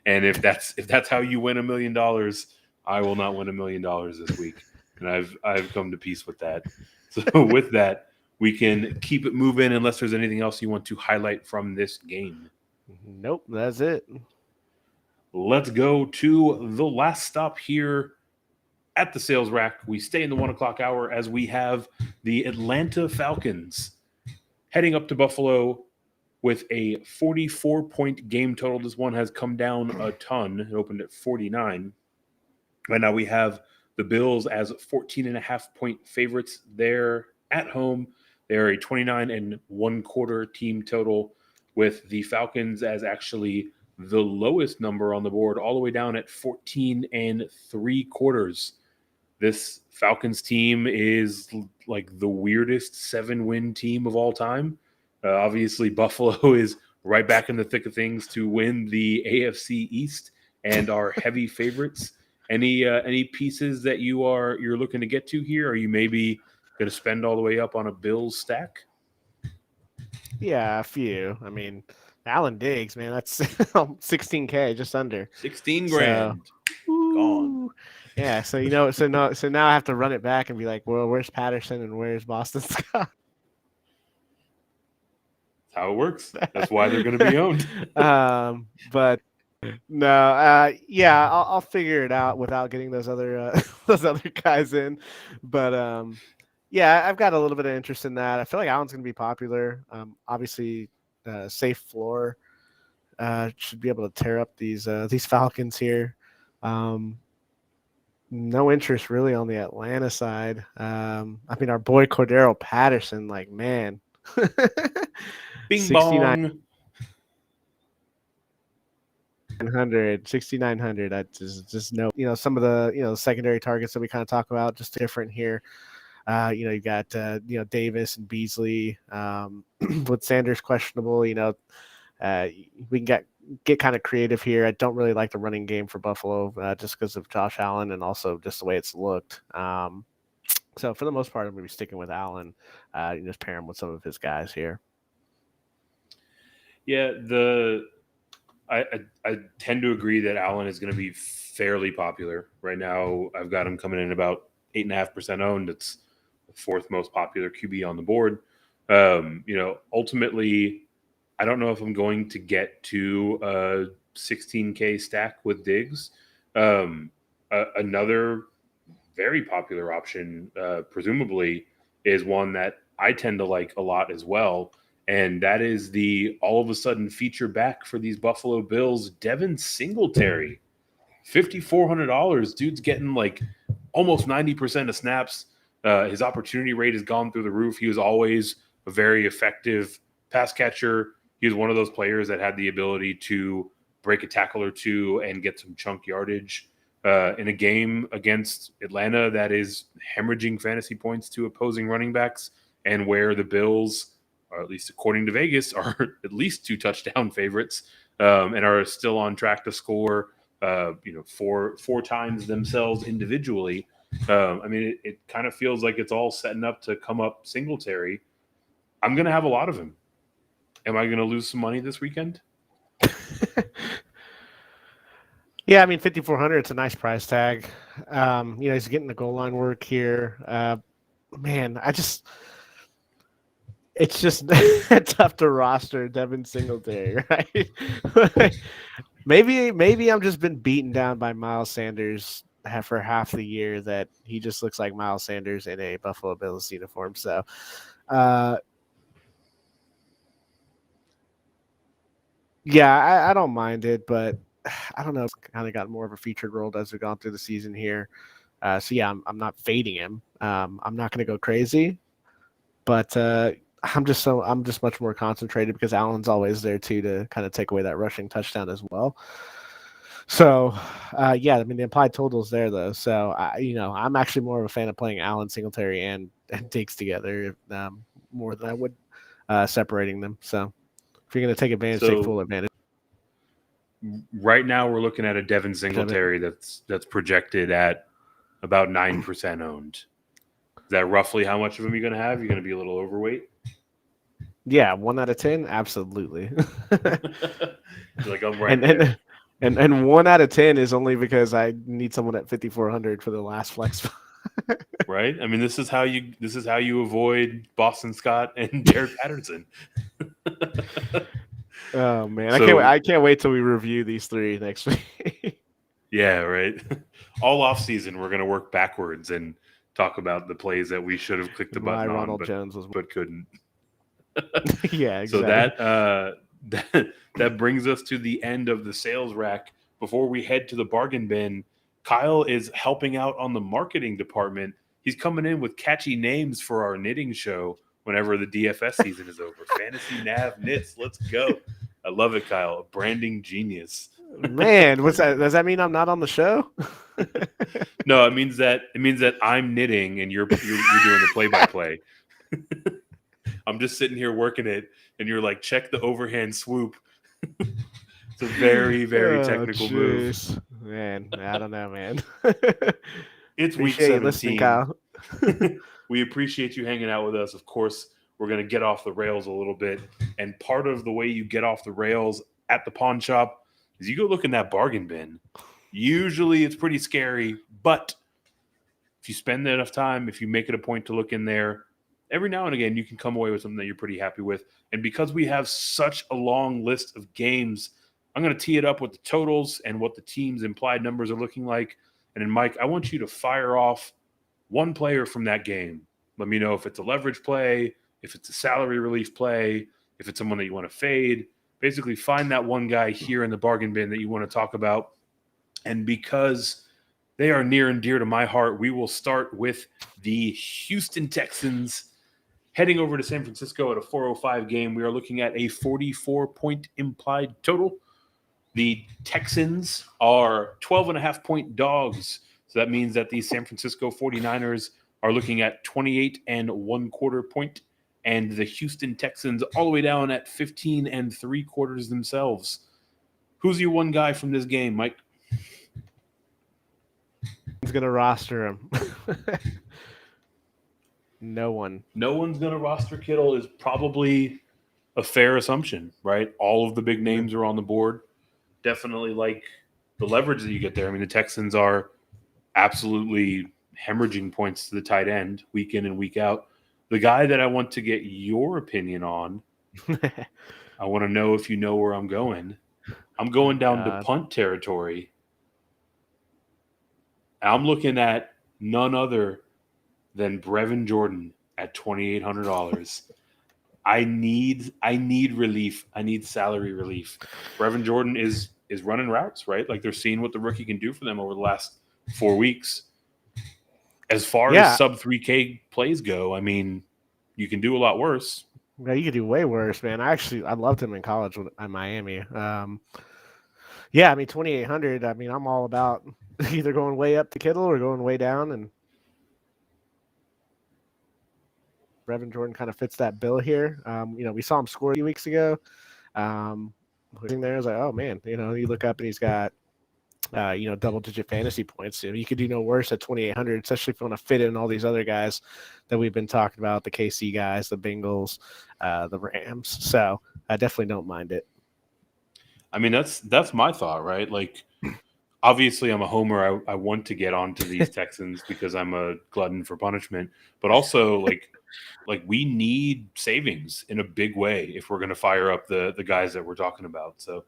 And if that's how you win $1 million, I will not win $1 million this week. And I've come to peace with that. So with that, we can keep it moving unless there's anything else you want to highlight from this game. Nope, that's it. Let's go to the last stop here at the sales rack. We stay in the 1 o'clock hour as we have the Atlanta Falcons heading up to Buffalo with a 44-point game total. This one has come down a ton. It opened at 49. Right now we have the Bills as 14.5-point favorites there at home. They're a 29.25 team total, with the Falcons as actually the lowest number on the board, all the way down at 14.75. This Falcons team is like the weirdest 7-win team of all time. Obviously, Buffalo is right back in the thick of things to win the AFC East and are heavy favorites. Any pieces that you're looking to get to here? Are you maybe going to spend all the way up on a Bills stack? Yeah, a few. I mean, Alan Diggs, man, that's $16K, just under 16 grand. So, gone. Yeah, so now I have to run it back and be like, well, where's Patterson and where's Boston Scott? That's how it works. That's why they're going to be owned. But no, yeah, I'll figure it out without getting those other guys in. But yeah, I've got a little bit of interest in that. I feel like Allen's going to be popular. Obviously, safe floor should be able to tear up these Falcons here. No interest really on the Atlanta side. I mean, our boy Cordero Patterson, like, man. Bing 69. Bong. 6,900. I just know, some of the, secondary targets that we kind of talk about, just different here. You got, Davis and Beasley, with Sanders questionable, we can get kind of creative here. I don't really like the running game for Buffalo, just because of Josh Allen and also just the way it's looked. So for the most part, I'm going to be sticking with Allen, just pair him with some of his guys here. Yeah, I tend to agree that Allen is going to be fairly popular right now. I've got him coming in about 8.5% owned. It's the fourth most popular QB on the board. Ultimately, I don't know if I'm going to get to a 16K stack with Diggs. Another very popular option, presumably, is one that I tend to like a lot as well. And that is the all of a sudden feature back for these Buffalo Bills, Devin Singletary. $5,400. Dude's getting like almost 90% of snaps. His opportunity rate has gone through the roof. He was always a very effective pass catcher. He was one of those players that had the ability to break a tackle or two and get some chunk yardage in a game against Atlanta that is hemorrhaging fantasy points to opposing running backs, and where the Bills, or at least according to Vegas, are at least 2 touchdown favorites, and are still on track to score, four times themselves individually. It kind of feels like it's all setting up to come up Singletary. I'm going to have a lot of him. Am I going to lose some money this weekend? Yeah, I mean, 5,400. It's a nice price tag. He's getting the goal line work here. Man, it's just tough to roster Devin Singletary, right? maybe I'm just been beaten down by Miles Sanders for half the year that he just looks like Miles Sanders in a Buffalo Bills uniform. So, yeah, I don't mind it, but I don't know. It's kind of got more of a featured role as we've gone through the season here. So yeah, I'm not fading him. I'm not going to go crazy, but I'm just much more concentrated because Allen's always there too to kind of take away that rushing touchdown as well. So yeah, I mean the implied total's there though. So I'm actually more of a fan of playing Allen, Singletary, and Diggs together more than I would separating them. So if you're going to take advantage, take full advantage. Right now, we're looking at a Devin Singletary that's projected at about 9% owned. Is that roughly how much of him you're going to have? You're going to be a little overweight? Yeah, 1 out of 10, absolutely. Like I'm right there. And 1 out of 10 is only because I need someone at 5,400 for the last flex. Right? I mean, this is how you avoid Boston Scott and Derek Patterson. Oh man, I can't wait till we review these 3 next week. Yeah, right. All off season, we're gonna work backwards and talk about the plays that we should have clicked the button on, Ronald Jones but couldn't. Yeah, exactly. So that brings us to the end of the sales rack. Before we head to the bargain bin, Kyle is helping out on the marketing department. He's coming in with catchy names for our knitting show whenever the DFS season is over. Fantasy Nav Knits, let's go. I love it, Kyle. A branding genius. Man, what's that? Does that mean I'm not on the show? No, it means that I'm knitting and you're doing the play-by-play. I'm just sitting here working it, and you're like, check the overhand swoop. It's a very, very technical move. Man, I don't know, man. It's week 17. Kyle. We appreciate you hanging out with us. Of course, we're going to get off the rails a little bit. And part of the way you get off the rails at the pawn shop is you go look in that bargain bin. Usually it's pretty scary, but if you spend enough time, if you make it a point to look in there, every now and again you can come away with something that you're pretty happy with. And because we have such a long list of games, I'm going to tee it up with the totals and what the team's implied numbers are looking like. And then, Mike, I want you to fire off one player from that game. Let me know if it's a leverage play, if it's a salary relief play, if it's someone that you want to fade. Basically, find that one guy here in the bargain bin that you want to talk about. And because they are near and dear to my heart, we will start with the Houston Texans heading over to San Francisco at a 4:05 game. We are looking at a 44-point implied total. The Texans are 12.5-point dogs. So that means that the San Francisco 49ers are looking at 28 1/4 point, and the Houston Texans all the way down at 15 3/4 themselves. Who's your one guy from this game, Mike? Who's going to roster him? No one. No one's going to roster Kittle is probably a fair assumption, right? All of the big names are on the board. Definitely like the leverage that you get there. I mean, the Texans are absolutely hemorrhaging points to the tight end week in and week out. The guy that I want to get your opinion on, I want to know if you know where I'm going. I'm going down to punt territory. I'm looking at none other than Brevin Jordan at $2,800. I need relief. I need salary relief. Brevin Jordan is running routes, right? Like they're seeing what the rookie can do for them over the last 4 weeks. As far as sub 3K plays go, I mean, you can do a lot worse. Yeah, you could do way worse, man. I loved him in college at Miami. Yeah, I mean, 2,800. I mean, I'm all about either going way up to Kittle or going way down, and Brevin Jordan kind of fits that bill here. We saw him score a few weeks ago. There, I was like, oh man, you look up and he's got, double-digit fantasy points. You could do no worse at 2,800, especially if you want to fit in all these other guys that we've been talking about, the KC guys, the Bengals, the Rams. So I definitely don't mind it. I mean, that's my thought, right? Like, obviously, I'm a homer. I want to get onto these Texans because I'm a glutton for punishment. But also, like we need savings in a big way if we're going to fire up the guys that we're talking about. So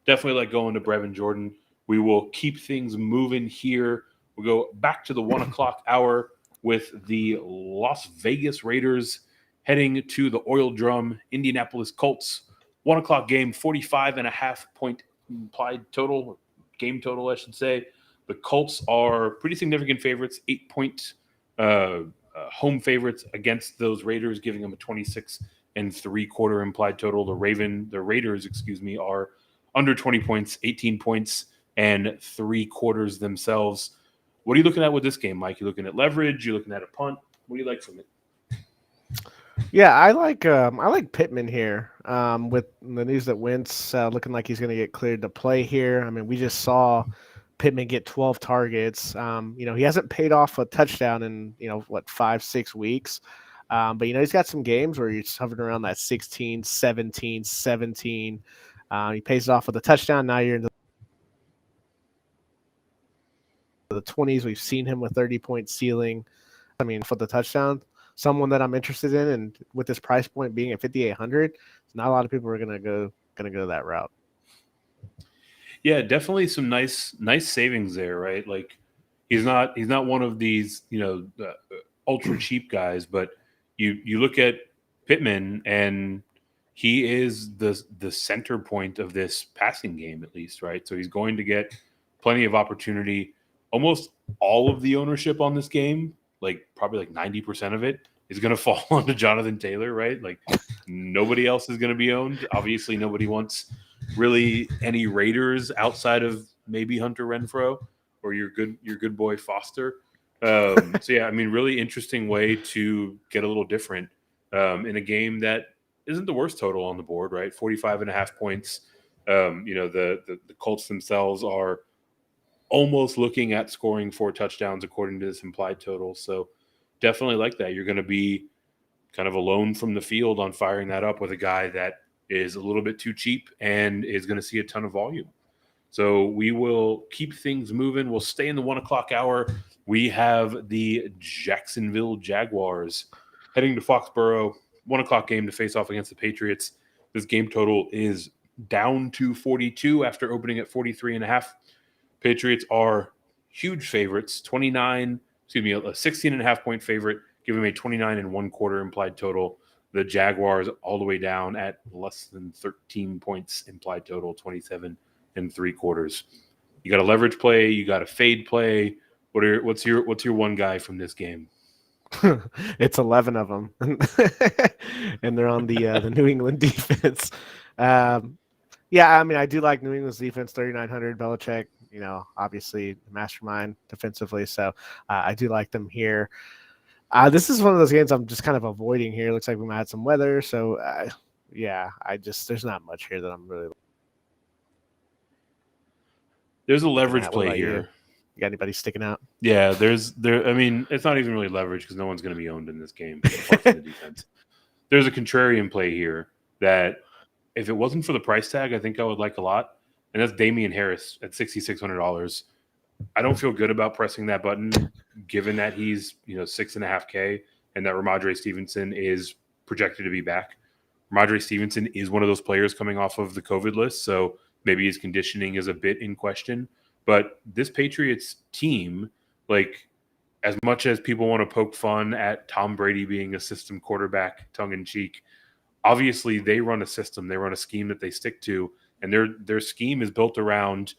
definitely like going to Brevin Jordan. We will keep things moving here We'll go back to the 1 o'clock hour with the Las Vegas Raiders heading to the Oil Drum Indianapolis Colts. 1 o'clock game, 45.5 point implied total, game total, I should say. The Colts are pretty significant favorites, 8-point home favorites against those Raiders, giving them a 26.75 implied total. The Raiders, are under 20 points, 18 points and 3/4 themselves. What are you looking at with this game, Mike? You looking at leverage? You looking at a punt? What do you like from it? Yeah, I like Pittman here. With the news that Wentz looking like he's going to get cleared to play here. I mean, we just saw Pittman get 12 targets. He hasn't paid off a touchdown in 5-6 weeks. But he's got some games where he's hovering around that 16, 17, 17. He pays it off with a touchdown. Now you're in the 20s. We've seen him with 30-point ceiling. I mean, for the touchdown, someone that I'm interested in, and with this price point being at 5,800, not a lot of people are gonna go that route. Yeah, definitely some nice savings there, right? Like he's not one of these ultra cheap guys, but you look at Pittman and he is the center point of this passing game, at least, right? So he's going to get plenty of opportunity. Almost all of the ownership on this game, probably 90% of it, is going to fall onto Jonathan Taylor, right? Like nobody else is going to be owned. Obviously, nobody wants really any Raiders outside of maybe Hunter Renfrow or your good boy Foster. So yeah, I mean, really interesting way to get a little different in a game that isn't the worst total on the board, right? 45.5 points. The Colts themselves are almost looking at scoring 4 touchdowns according to this implied total. So definitely like that. You're going to be kind of alone from the field on firing that up with a guy that is a little bit too cheap and is going to see a ton of volume. So we will keep things moving. We'll stay in the 1 o'clock hour. We have the Jacksonville Jaguars heading to Foxborough. 1 o'clock game to face off against the Patriots. This game total is down to 42 after opening at 43.5. Patriots are huge favorites, 16.5 point favorite, giving them a 29.25 implied total. The Jaguars all the way down at less than 13 points implied total, 27.75. You got a leverage play, you got a fade play. What's your one guy from this game? It's 11 of them, and they're on the New England defense. Yeah, I mean, I do like New England's defense, 3,900. Belichick, obviously mastermind defensively, so I do like them here. This is one of those games I'm just kind of avoiding here. Looks like we might have some weather, so there's not much here that I'm really. There's a leverage play here. You got anybody sticking out? Yeah, I mean, it's not even really leverage because no one's going to be owned in this game apart from the defense. There's a contrarian play here that if it wasn't for the price tag, I think I would like a lot, and that's Damian Harris at $6,600. I don't feel good about pressing that button, given that he's $6.5K and that Ramondre Stevenson is projected to be back. Ramondre Stevenson is one of those players coming off of the COVID list, so maybe his conditioning is a bit in question. But this Patriots team, as much as people want to poke fun at Tom Brady being a system quarterback, tongue-in-cheek, obviously they run a system. They run a scheme that they stick to, and their scheme is built around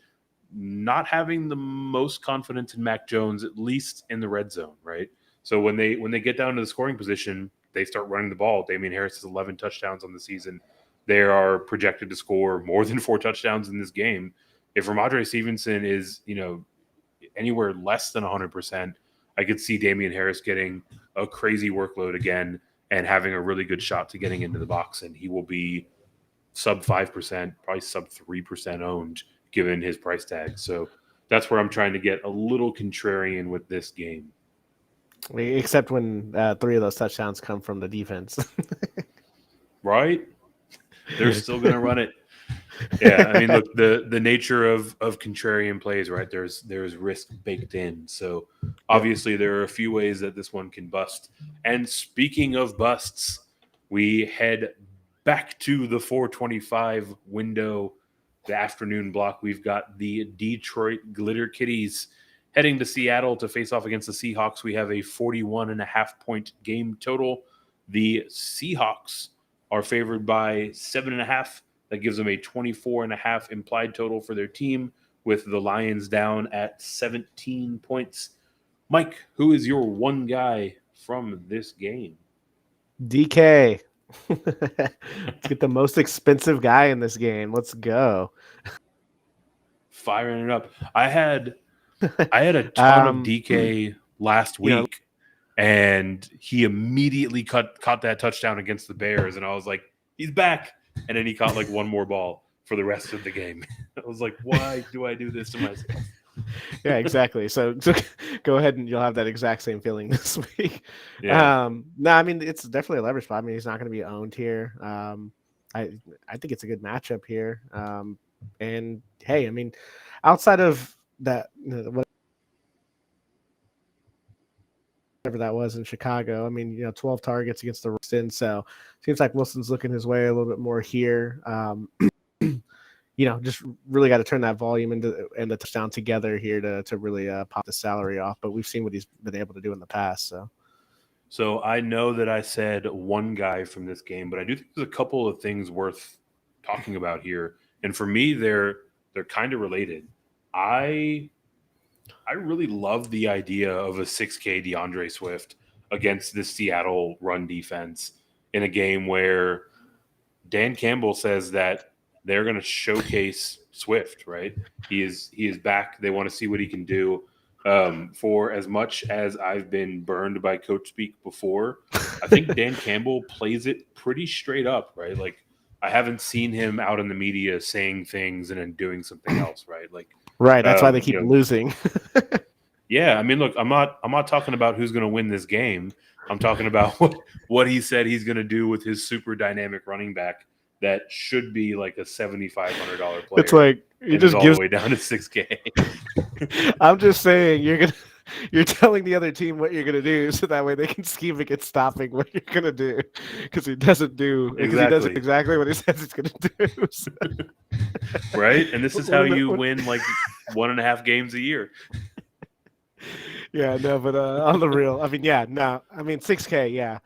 not having the most confidence in Mac Jones, at least in the red zone, right? So when they get down to the scoring position, they start running the ball. Damian Harris has 11 touchdowns on the season. They are projected to score more than 4 touchdowns in this game. If Ramondre Stevenson is, anywhere less than 100%, I could see Damian Harris getting a crazy workload again and having a really good shot to getting into the box, and he will be sub 5%, probably sub 3% owned given his price tag. So that's where I'm trying to get a little contrarian with this game. Except when 3 of those touchdowns come from the defense. Right? They're still going to run it. Yeah, I mean, look, the nature of contrarian plays, right? There's risk baked in. So obviously there are a few ways that this one can bust. And speaking of busts, we head back to the 425 window, the afternoon block. We've got the Detroit Glitter Kitties Heading to Seattle to face off against the Seahawks, we have a 41.5-point game total. The Seahawks are favored by 7.5. That gives them a 24.5 implied total for their team, with the Lions down at 17 points. Mike, who is your one guy from this game? DK. Let's get the most expensive guy in this game. Let's go. Firing it up. I had a ton of DK last week, and he immediately caught that touchdown against the Bears, and I was like, he's back. And then he caught like one more ball for the rest of the game. I was like, why do I do this to myself? Yeah, exactly. So go ahead and you'll have that exact same feeling this week. Yeah. No, I mean, it's definitely a leverage spot. I mean, he's not going to be owned here. I think it's a good matchup here. And hey, I mean, outside of that, whatever that was in Chicago, I mean, 12 targets against the Redskins. So seems like Wilson's looking his way a little bit more here. Just really got to turn that volume and the touchdown together here to really pop the salary off. But we've seen what he's been able to do in the past. So I know that I said one guy from this game, but I do think there's a couple of things worth talking about here. And for me, they're kind of related. I really love the idea of a 6K DeAndre Swift against this Seattle run defense in a game where Dan Campbell says that they're going to showcase Swift, right? He is back. They want to see what he can do. For as much as I've been burned by coach speak before, I think Dan Campbell plays it pretty straight up, right? Like, I haven't seen him out in the media saying things and then doing something else, right? Like, right. That's why they keep losing. Yeah, I mean, look, I'm not talking about who's going to win this game. I'm talking about what he said he's going to do with his super dynamic running back that should be like a $7,500 player. It's like you just all the way down to 6K. I'm just saying you're telling the other team what you're gonna do, so that way they can scheme against stopping what you're gonna do, because he does exactly what he says he's gonna do. So. Right, and this is how you win like 1.5 games a year. Yeah, no, but on the real, I mean, 6K, yeah.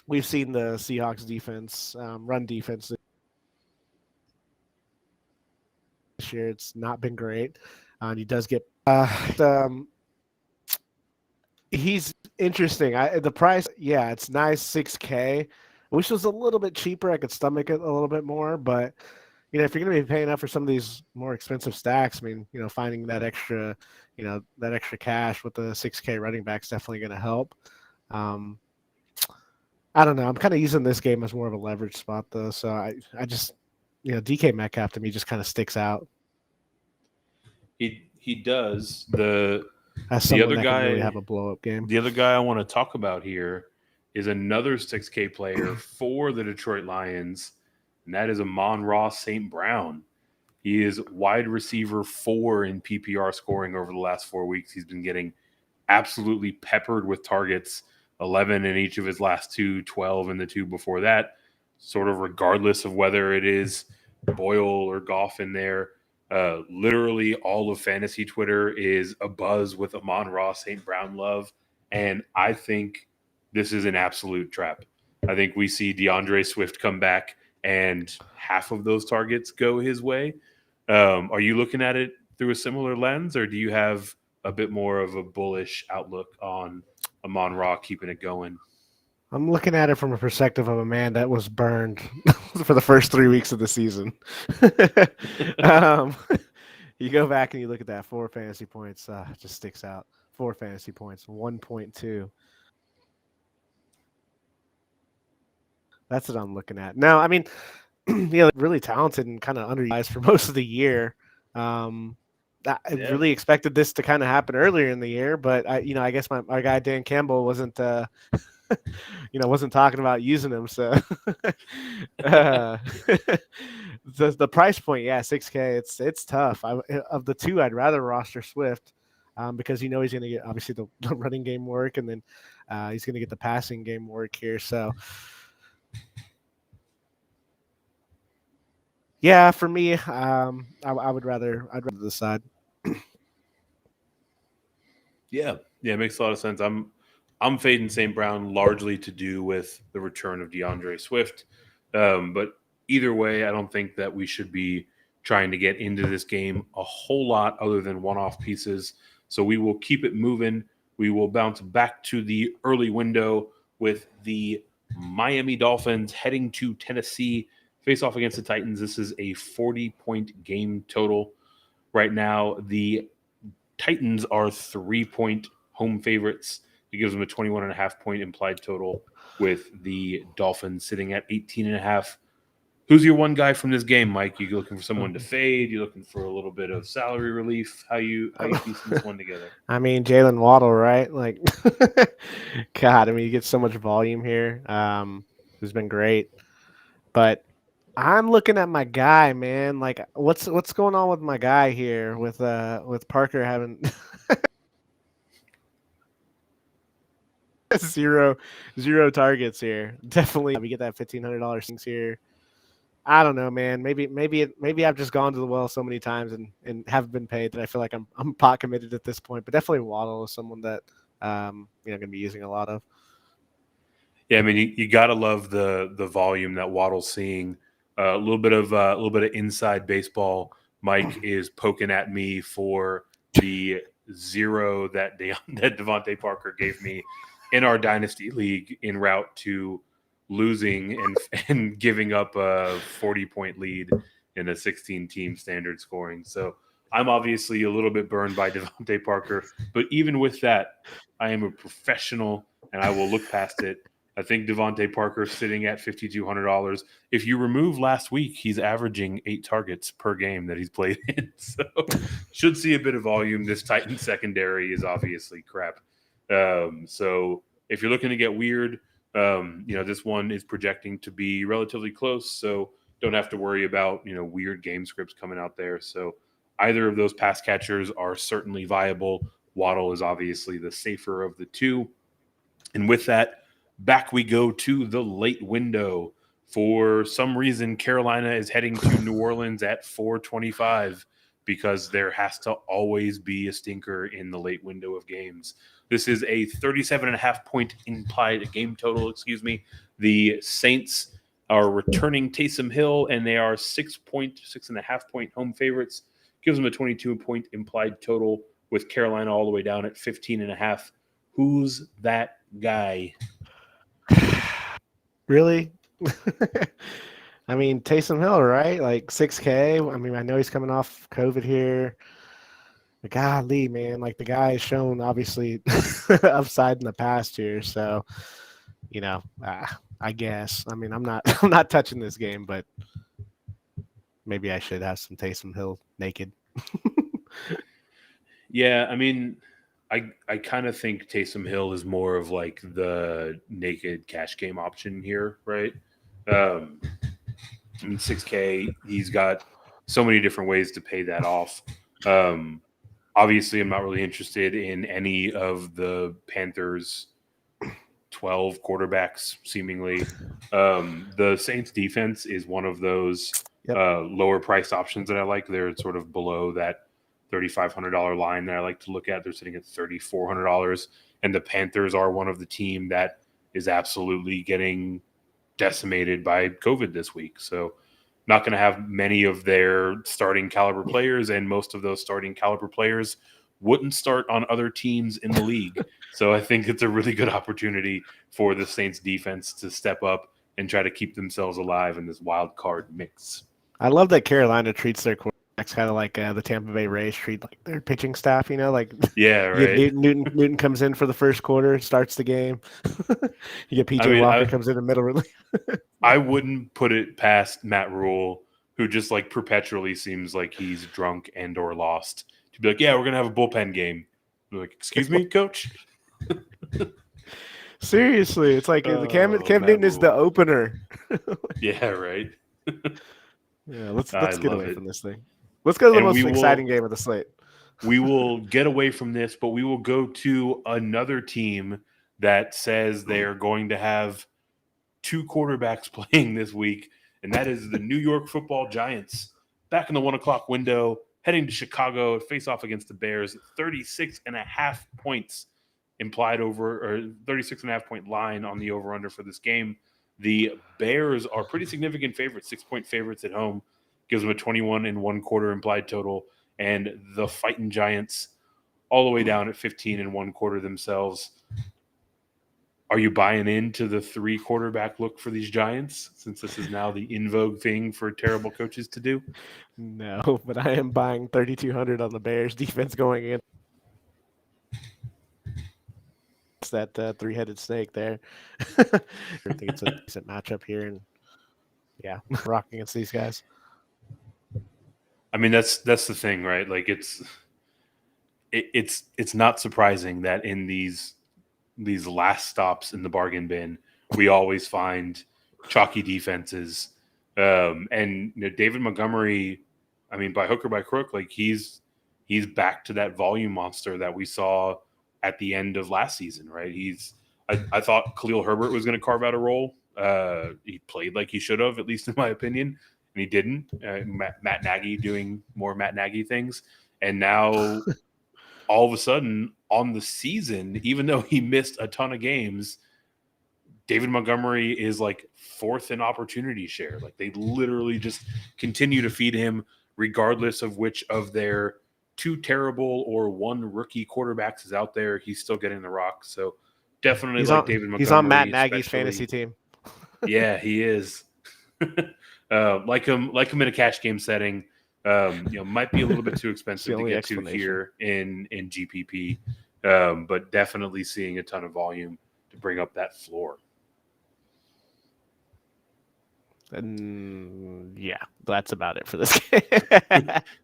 We've seen the Seahawks defense, run defense this year. It's not been great. He does get he's interesting. The price, yeah, it's nice, 6K. I wish it was a little bit cheaper. I could stomach it a little bit more, but if you're going to be paying up for some of these more expensive stacks, I mean, finding that extra cash with the 6K running back is definitely going to help. I don't know. I'm kind of using this game as more of a leverage spot, though. So I just, DK Metcalf to me just kind of sticks out. He does. The other guy really have a blow up game. The other guy I want to talk about here is another 6K player for the Detroit Lions, and that is Amon-Ra St. Brown. He is wide receiver 4 in PPR scoring over the last 4 weeks. He's been getting absolutely peppered with targets, 11 in each of his last 2, 12 in the 2 before that, sort of regardless of whether it is Boyle or Goff in there. Literally all of fantasy Twitter is abuzz with Amon-Ra St. Brown love, and I think this is an absolute trap. I think we see DeAndre Swift come back and half of those targets go his way. Are you looking at it through a similar lens, or do you have a bit more of a bullish outlook on Amon-Ra keeping it going? I'm looking at it from a perspective of a man that was burned for the first 3 weeks of the season. You go back and you look at that 4 fantasy points, it just sticks out. 4 fantasy points, 1.2. That's what I'm looking at. Now, I mean, really talented and kind of underutilized for most of the year. I really expected this to kind of happen earlier in the year, but I guess our guy Dan Campbell wasn't wasn't talking about using him. So the price point, 6K, it's tough. Of the two, I'd rather roster Swift because he's going to get obviously the running game work, and then he's going to get the passing game work here. So yeah, for me, I'd rather the side. Yeah, it makes a lot of sense. I'm fading St. Brown largely to do with the return of DeAndre Swift. But either way, I don't think that we should be trying to get into this game a whole lot other than one-off pieces. So we will keep it moving. We will bounce back to the early window with the Miami Dolphins heading to Tennessee, face off against the Titans. This is a 40-point game total. Right now, the Titans are 3-point home favorites. It gives them a 21.5-point implied total, with the Dolphins sitting at 18.5. Who's your one guy from this game, Mike? You looking for someone to fade? You looking for a little bit of salary relief? How you piecing this one together? I mean, Jalen Waddle, right? Like, God, I mean, you get so much volume here. Who's been great, but I'm looking at my guy, man. Like, what's going on with my guy here with Parker having zero targets here? Definitely, we get that $1,500 things here. I don't know, man. Maybe I've just gone to the well so many times and haven't been paid that I feel like I'm pot committed at this point. But definitely Waddle is someone that going to be using a lot of. Yeah, I mean, you gotta love the volume that Waddle's seeing. A little bit of inside baseball. Mike is poking at me for the zero that Devontae Parker gave me in our dynasty league en route to losing and giving up a 40-point lead in a 16-team standard scoring. So I'm obviously a little bit burned by Devontae Parker, but even with that, I am a professional and I will look past it. I think Devontae Parker sitting at $5,200. If you remove last week, he's averaging 8 targets per game that he's played in. So should see a bit of volume. This Titans secondary is obviously crap. So if you're looking to get weird, this one is projecting to be relatively close. So don't have to worry about, weird game scripts coming out there. So either of those pass catchers are certainly viable. Waddle is obviously the safer of the two. And with that, back we go to the late window. For some reason, Carolina is heading to New Orleans at 4:25 because there has to always be a stinker in the late window of games. This is a 37.5-point implied game total, The Saints are returning Taysom Hill, and they are 6.5-point home favorites. Gives them a 22-point implied total, with Carolina all the way down at 15.5. Who's that guy? Really? I mean, Taysom Hill, right? Like 6K. I mean, I know he's coming off COVID here. But golly, man, like the guy has shown obviously upside in the past here. So, I guess. I mean, I'm not touching this game, but maybe I should have some Taysom Hill naked. Yeah, I mean, I kind of think Taysom Hill is more of like the naked cash game option here, right? I mean, 6K, he's got so many different ways to pay that off. Obviously, I'm not really interested in any of the Panthers' 12 quarterbacks, seemingly. The Saints defense is one of those lower priced options that I like. They're sort of below that $3,500 line that I like to look at. They're sitting at $3,400. And the Panthers are one of the team that is absolutely getting decimated by COVID this week. So not going to have many of their starting caliber players, and most of those starting caliber players wouldn't start on other teams in the league. So I think it's a really good opportunity for the Saints defense to step up and try to keep themselves alive in this wild card mix. I love that Carolina treats their quarterbacks kind of like the Tampa Bay Rays treat like their pitching staff, like yeah, right. Newton comes in for the first quarter, starts the game. You get PJ Walker comes in the middle relief. I wouldn't put it past Matt Rule, who just like perpetually seems like he's drunk and or lost, to be like, yeah, we're gonna have a bullpen game. I'm like, excuse me, coach. Seriously, it's like Cam Newton is the opener. Yeah, right. Yeah, let's get away from this thing. Let's go to the most exciting game of the slate. We will get away from this, but we will go to another team that says they are going to have 2 quarterbacks playing this week, and that is the New York Football Giants. Back in the 1 o'clock window, heading to Chicago to face off against the Bears. 36.5 points implied over, or 36.5 point line on the over-under for this game. The Bears are pretty significant favorites, 6-point favorites at home. Gives them a 21 and 1/4 implied total. And the Fighting Giants all the way down at 15 and 1/4 themselves. Are you buying into the 3 quarterback look for these Giants, since this is now the in vogue thing for terrible coaches to do? No, but I am buying 3,200 on the Bears defense going in. It's that 3-headed snake there. I think it's a decent matchup here, and yeah, rocking against these guys. I mean, that's the thing, right? Like it's not surprising that in these last stops in the bargain bin, we always find chalky defenses. And David Montgomery, I mean, by hook or by crook, like he's back to that volume monster that we saw at the end of last season, right? I thought Khalil Herbert was going to carve out a role. He played like he should have, at least in my opinion, and he didn't. Matt Nagy doing more Matt Nagy things. And now all of a sudden on the season, even though he missed a ton of games, David Montgomery is like 4th in opportunity share. Like they literally just continue to feed him regardless of which of their 2 terrible or 1 rookie quarterbacks is out there. He's still getting the rock. So definitely David Montgomery. He's on Matt Nagy's fantasy team. Yeah, he is. Like him in a cash game setting. Might be a little bit too expensive to get to here in GPP, but definitely seeing a ton of volume to bring up that floor. And yeah, that's about it for this game.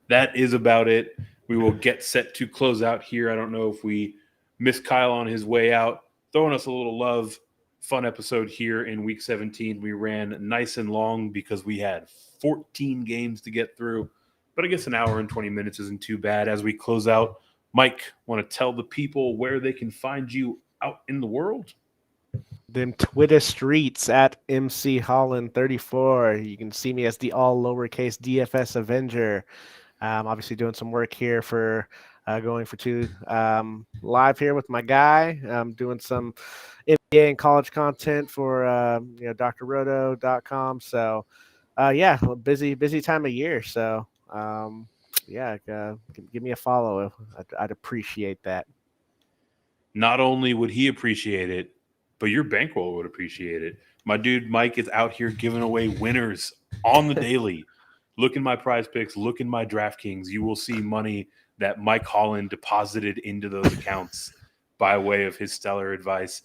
That is about it. We will get set to close out here. I don't know if we missed Kyle on his way out, throwing us a little love. Fun episode here in week 17. We ran nice and long because we had 14 games to get through, but I guess an hour and 20 minutes isn't too bad. As we close out, Mike, want to tell the people where they can find you out in the world? Them Twitter streets at MC Holland 34. You can see me as the all lowercase DFS Avenger. Obviously doing some work here for going for 2 live here with my guy. I'm doing some NBA and college content for drroto.com. So yeah, busy time of year. So give me a follow. I'd appreciate that. Not only would he appreciate it, but your bankroll would appreciate it. My dude Mike is out here giving away winners on the daily. Look in my Prize Picks, look in my DraftKings. You will see money that Mike Holland deposited into those accounts by way of his stellar advice.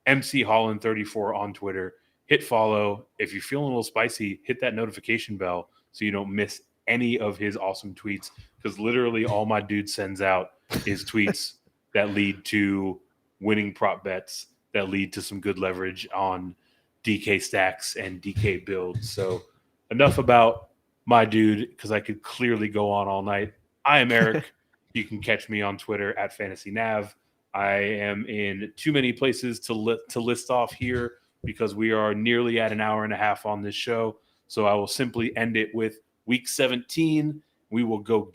MC Holland 34 on Twitter. Hit follow. If you're feeling a little spicy, hit that notification bell so you don't miss any of his awesome tweets, because literally all my dude sends out is tweets that lead to winning prop bets, that lead to some good leverage on DK stacks and DK builds. So enough about my dude, because I could clearly go on all night. I am Eric. You can catch me on Twitter at FantasyNav. I am in too many places to list off here because we are nearly at an hour and a half on this show. So I will simply end it with week 17. We will go get